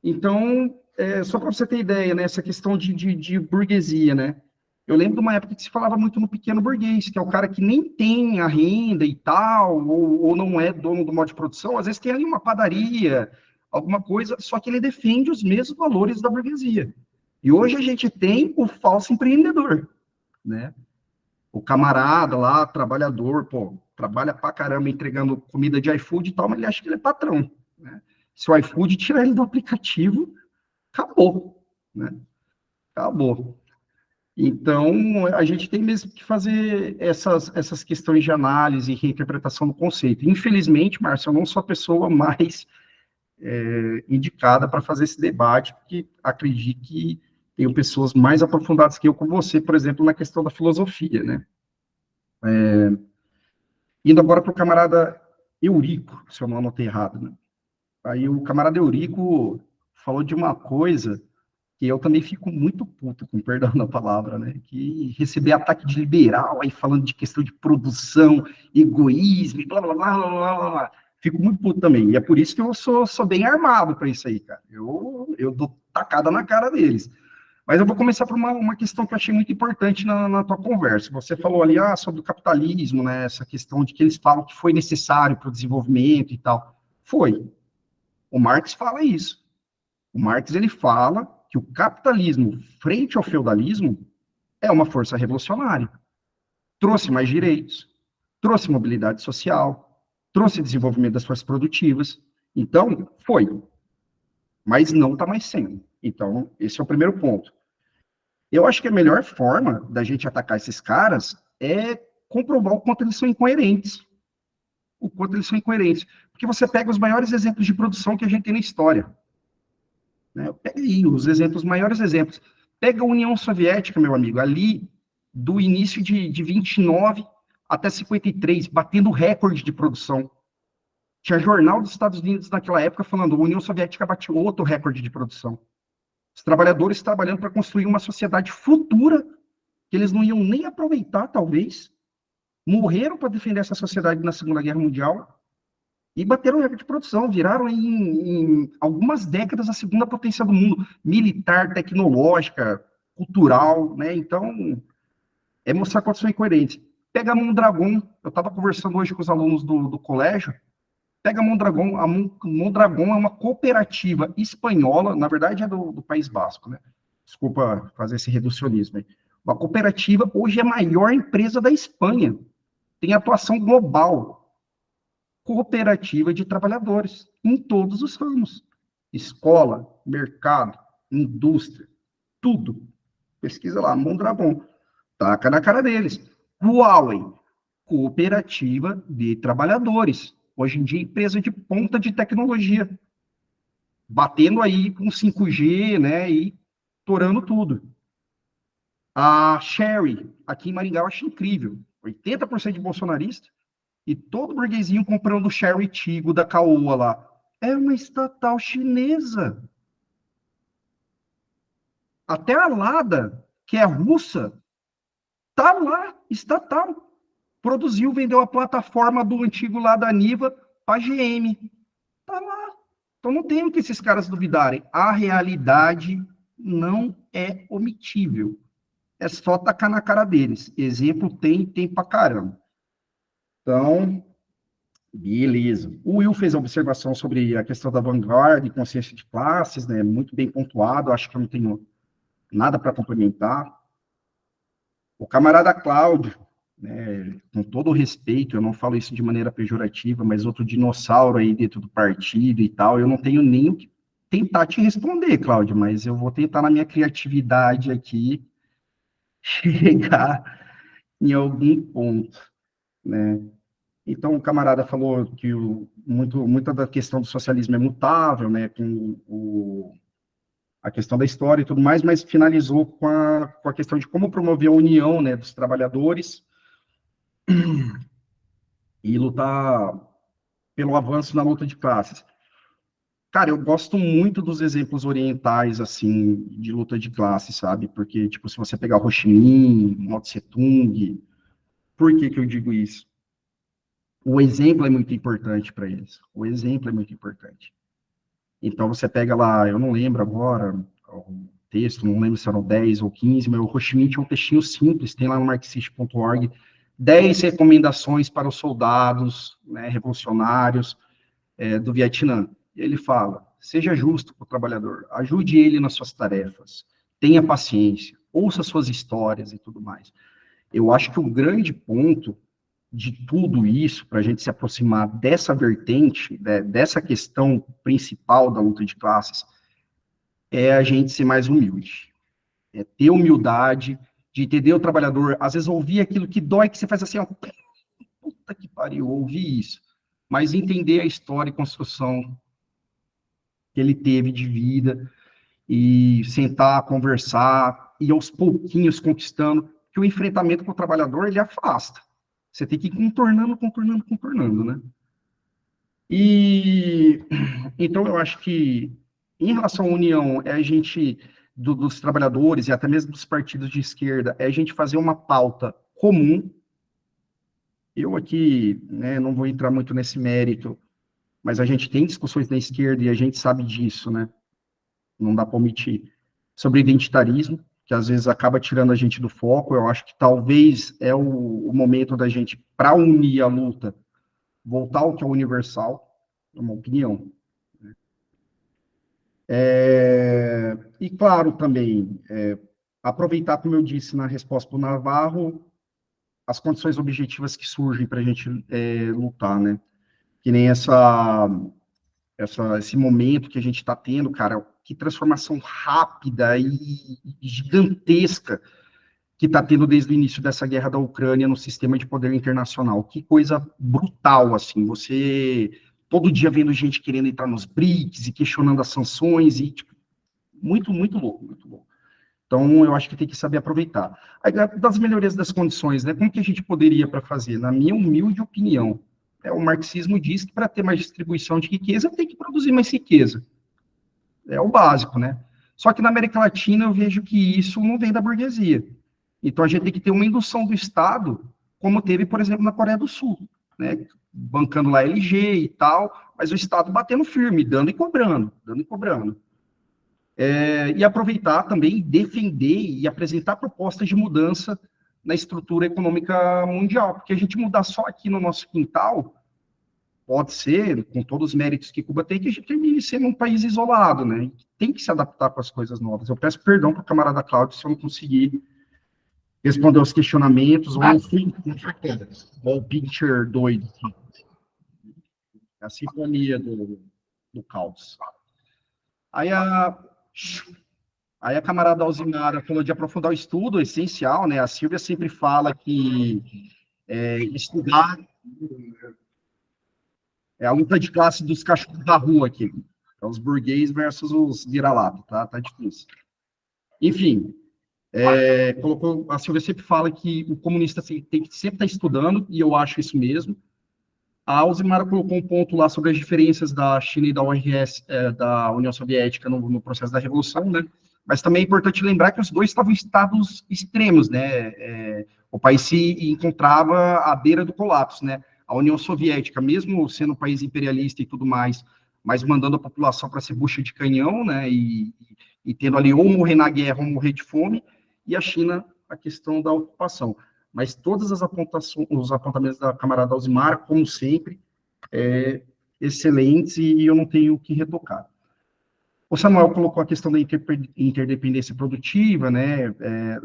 Então, só para você ter ideia, né, essa questão de burguesia, né? Eu lembro de uma época que se falava muito no pequeno burguês, que é o cara que nem tem a renda e tal, ou não é dono do modo de produção, às vezes tem ali uma padaria, alguma coisa, só que ele defende os mesmos valores da burguesia. E hoje a gente tem o falso empreendedor, né? O camarada lá, trabalhador, pô, trabalha pra caramba entregando comida de iFood e tal, mas ele acha que ele é patrão, né? Se o iFood tirar ele do aplicativo, acabou, né? Acabou. Então, a gente tem mesmo que fazer essas questões de análise e reinterpretação do conceito. Infelizmente, Márcio, eu não sou a pessoa mais indicada para fazer esse debate, porque acredito que tenho pessoas mais aprofundadas que eu, como você, por exemplo, na questão da filosofia, né? Indo agora para o camarada Eurico, se eu não anotei errado, né? Aí o camarada Eurico falou de uma coisa que eu também fico muito puto, com perdão da palavra, né? Que receber ataque de liberal, aí falando de questão de produção, egoísmo, blá, blá, blá, blá, blá, blá. Fico muito puto também. E é por isso que eu sou bem armado para isso aí, cara. Eu dou tacada na cara deles. Mas eu vou começar por uma questão que eu achei muito importante na tua conversa. Você falou ali, sobre o capitalismo, né, essa questão de que eles falam que foi necessário para o desenvolvimento e tal. Foi. O Marx fala isso. O Marx, ele fala que o capitalismo, frente ao feudalismo, é uma força revolucionária. Trouxe mais direitos, trouxe mobilidade social, trouxe desenvolvimento das forças produtivas. Então, foi. Mas não está mais sendo. Então, esse é o primeiro ponto. Eu acho que a melhor forma da gente atacar esses caras é comprovar o quanto eles são incoerentes. O quanto eles são incoerentes. Porque você pega os maiores exemplos de produção que a gente tem na história. Né? Pega aí os exemplos, os maiores exemplos. Pega a União Soviética, meu amigo, ali do início de 29 até 53, batendo recorde de produção. Tinha jornal dos Estados Unidos naquela época falando a União Soviética bateu outro recorde de produção. Os trabalhadores trabalhando para construir uma sociedade futura que eles não iam nem aproveitar, talvez. Morreram para defender essa sociedade na Segunda Guerra Mundial e bateram o recorde de produção. Viraram em algumas décadas a segunda potência do mundo, militar, tecnológica, cultural, né? Então, é mostrar quanto são incoerentes. Pega a Mondragon. Eu estava conversando hoje com os alunos do colégio. Pega a Mondragon. A Mondragon é uma cooperativa espanhola, na verdade é do País Basco, né? Desculpa fazer esse reducionismo aí. Uma cooperativa, hoje é a maior empresa da Espanha. Tem atuação global. Cooperativa de trabalhadores, em todos os ramos. Escola, mercado, indústria, tudo. Pesquisa lá, Mondragon. Taca na cara deles. Huawei, cooperativa de trabalhadores. Hoje em dia, empresa de ponta de tecnologia. Batendo aí com 5G, né, e torando tudo. A Sherry, aqui em Maringá, eu acho incrível. 80% de bolsonarista e todo burguesinho comprando o Sherry Tigo da Caoa lá. É uma estatal chinesa. Até a Lada, que é russa, tá lá, estatal. Produziu, vendeu a plataforma do antigo lá da Niva para a GM. Tá lá. Então não tem o que esses caras duvidarem. A realidade não é omitível. É só tacar na cara deles. Exemplo tem pra caramba. Então, beleza. O Will fez a observação sobre a questão da vanguarda e consciência de classes, né? Muito bem pontuado. Acho que eu não tenho nada para complementar. O camarada Cláudio, né, com todo o respeito, eu não falo isso de maneira pejorativa, mas outro dinossauro aí dentro do partido e tal, eu não tenho nem o que tentar te responder, Cláudio, mas eu vou tentar na minha criatividade aqui chegar em algum ponto, né? Então, o camarada falou que muita da questão do socialismo é mutável, né, com a questão da história e tudo mais, mas finalizou com a questão de como promover a união, né, dos trabalhadores e lutar pelo avanço na luta de classes. Cara, eu gosto muito dos exemplos orientais, assim, de luta de classe, sabe? Porque, tipo, se você pegar Ho Chi Minh, Mao Tse Tung, por que que eu digo isso? O exemplo é muito importante para eles. O exemplo é muito importante. Então, você pega lá, eu não lembro agora o texto, não lembro se eram 10 ou 15, mas o Ho Chi Minh tinha um textinho simples, tem lá no marxist.org, 10 recomendações para os soldados, né, revolucionários do Vietnã. E ele fala, seja justo com o trabalhador, ajude ele nas suas tarefas, tenha paciência, ouça suas histórias e tudo mais. Eu acho que o grande ponto de tudo isso, para a gente se aproximar dessa vertente, dessa questão principal da luta de classes, é a gente ser mais humilde. É ter humildade de entender o trabalhador, às vezes ouvir aquilo que dói, que você faz assim, ó, puta que pariu, ouvi isso. Mas entender a história e construção que ele teve de vida, e sentar, conversar, e aos pouquinhos conquistando, que o enfrentamento com o trabalhador, ele afasta. Você tem que ir contornando, né? E, então, eu acho que, em relação à união, é a gente, dos trabalhadores, e até mesmo dos partidos de esquerda, é a gente fazer uma pauta comum. Eu aqui, né, não vou entrar muito nesse mérito, mas a gente tem discussões na esquerda e a gente sabe disso, né? Não dá para omitir. sobre identitarismo, que às vezes acaba tirando a gente do foco. Eu acho que talvez é o momento da gente, para unir a luta, voltar ao que é universal, é uma opinião. E, claro, também, aproveitar, como eu disse na resposta para o Navarro, as condições objetivas que surgem para a gente lutar, né? Que nem esse momento que a gente está tendo, cara, que transformação rápida e gigantesca que está tendo desde o início dessa guerra da Ucrânia no sistema de poder internacional. Que coisa brutal, assim, você todo dia vendo gente querendo entrar nos BRICS e questionando as sanções, e tipo, muito, muito louco, muito louco. Então, eu acho que tem que saber aproveitar. Aí, das melhorias das condições, né, como que a gente poderia para fazer? Na minha humilde opinião, o marxismo diz que para ter mais distribuição de riqueza, tem que produzir mais riqueza. É o básico, né? Só que na América Latina eu vejo que isso não vem da burguesia. Então a gente tem que ter uma indução do Estado, como teve, por exemplo, na Coreia do Sul, né? Bancando lá a LG e tal, mas o Estado batendo firme, dando e cobrando, dando e cobrando. E aproveitar também, defender e apresentar propostas de mudança na estrutura econômica mundial, porque a gente mudar só aqui no nosso quintal, pode ser, com todos os méritos que Cuba tem, que a gente termine sendo um país isolado, né? Tem que se adaptar com as coisas novas. Eu peço perdão para o camarada Cláudio se eu não conseguir responder aos questionamentos, ou fui o picture doido, a sinfonia do caos. Aí a camarada Alzimara falou de aprofundar o estudo, essencial, né? A Silvia sempre fala que estudar é a luta de classe dos cachorros da rua aqui. É os burguês versus os vira-lata, tá? Tá difícil. Enfim, a Silvia sempre fala que o comunista tem que sempre estar estudando, e eu acho isso mesmo. A Alzimara colocou um ponto lá sobre as diferenças da China e da URSS, da União Soviética no processo da Revolução, né? Mas também é importante lembrar que os dois estavam em estados extremos, né? O país se encontrava à beira do colapso, né? A União Soviética, mesmo sendo um país imperialista e tudo mais, mas mandando a população para ser bucha de canhão, né? E tendo ali ou morrer na guerra ou morrer de fome, e a China, a questão da ocupação. Mas todas os apontamentos da camarada Alzimara, como sempre, excelentes, e eu não tenho o que retocar. O Samuel colocou a questão da interdependência produtiva, né,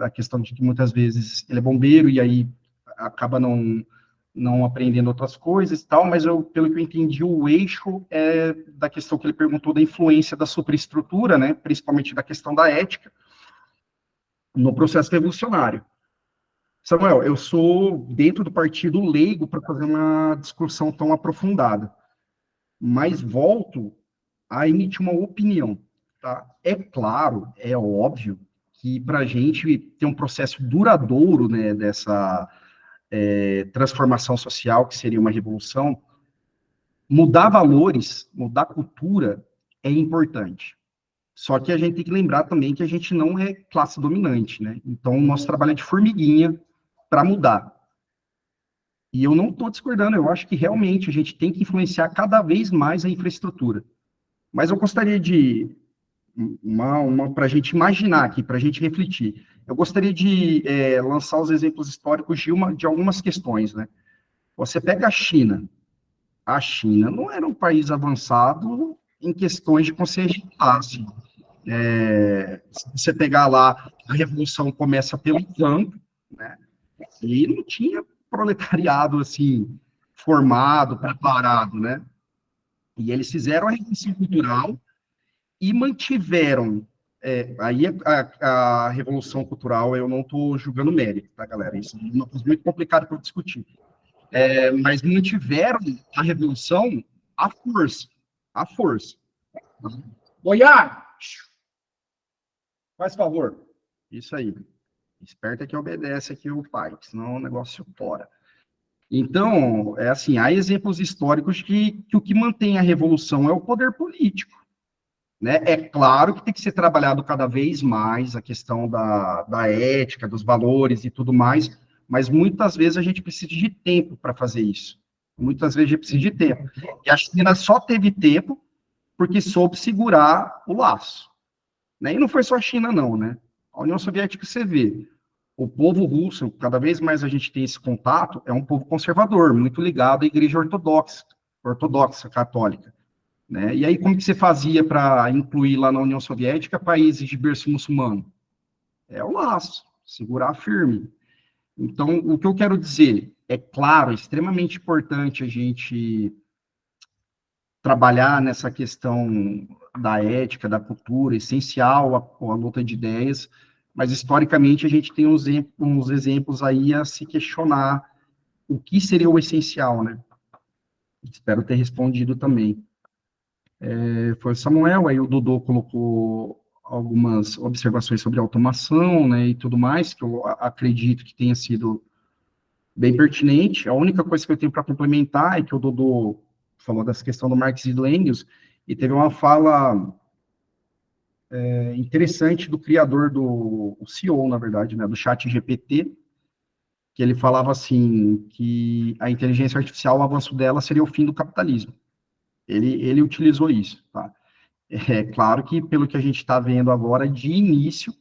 a questão de que muitas vezes ele é bombeiro e aí acaba não aprendendo outras coisas e tal, mas pelo que eu entendi, o eixo é da questão que ele perguntou da influência da superestrutura, né, principalmente da questão da ética, no processo revolucionário. Samuel, eu sou, dentro do partido, leigo para fazer uma discussão tão aprofundada, mas volto a emitir uma opinião, tá? É claro, é óbvio, que para a gente ter um processo duradouro, né, dessa transformação social, que seria uma revolução, mudar valores, mudar cultura é importante. Só que a gente tem que lembrar também que a gente não é classe dominante, né? Então, o nosso trabalho é de formiguinha para mudar. E eu não estou discordando, eu acho que realmente a gente tem que influenciar cada vez mais a infraestrutura. Mas eu gostaria de, para a gente imaginar aqui, para a gente refletir, eu gostaria de lançar os exemplos históricos de algumas questões, né? Você pega a China não era um país avançado em questões de consciência de classe. Se você pegar lá, a revolução começa pelo campo, né? E não tinha proletariado, assim, formado, preparado, né? E eles fizeram a revolução cultural e mantiveram. Aí a revolução cultural, eu não estou julgando mérito, tá, galera? Isso é uma coisa muito complicada para discutir. Mas mantiveram a revolução à força. À força. Goiás! Faz favor. Isso aí. Esperta que obedece aqui o pai, senão o negócio fora. Então, assim, há exemplos históricos que o que mantém a revolução é o poder político, né? É claro que tem que ser trabalhado cada vez mais a questão da ética, dos valores e tudo mais, mas muitas vezes a gente precisa de tempo para fazer isso. Muitas vezes a gente precisa de tempo. E a China só teve tempo porque soube segurar o laço. né? E não foi só a China, não, né? A União Soviética, você vê, o povo russo, cada vez mais a gente tem esse contato, é um povo conservador, muito ligado à igreja ortodoxa católica, né? E aí, como que você fazia para incluir lá na União Soviética países de berço muçulmano? É o laço, segurar firme. Então, o que eu quero dizer, é claro, é extremamente importante a gente trabalhar nessa questão da ética, da cultura, essencial a luta de ideias, mas historicamente a gente tem uns exemplos aí a se questionar o que seria o essencial, né? Espero ter respondido também. Foi o Samuel, aí o Dodô colocou algumas observações sobre automação, né, e tudo mais, que eu acredito que tenha sido bem pertinente. A única coisa que eu tenho para complementar é que o Dodô falou dessa questão do Marx e do Engels, e teve uma fala interessante do criador o CEO, na verdade, né, do ChatGPT, que ele falava assim, que a inteligência artificial, o avanço dela seria o fim do capitalismo. Ele utilizou isso, tá? É claro que, pelo que a gente está vendo agora, de início,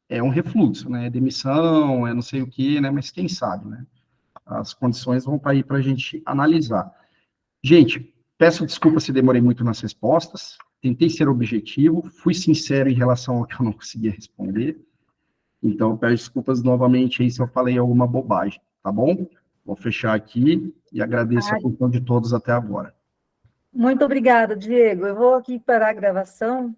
é um refluxo, né? Demissão, não sei o quê, né? Mas quem sabe, né? As condições vão estar aí para a gente analisar. Gente, peço desculpa se demorei muito nas respostas, tentei ser objetivo, fui sincero em relação ao que eu não conseguia responder, então peço desculpas novamente aí se eu falei alguma bobagem, tá bom? Vou fechar aqui e agradeço a atenção de todos até agora. Muito obrigada, Diego. Eu vou aqui parar a gravação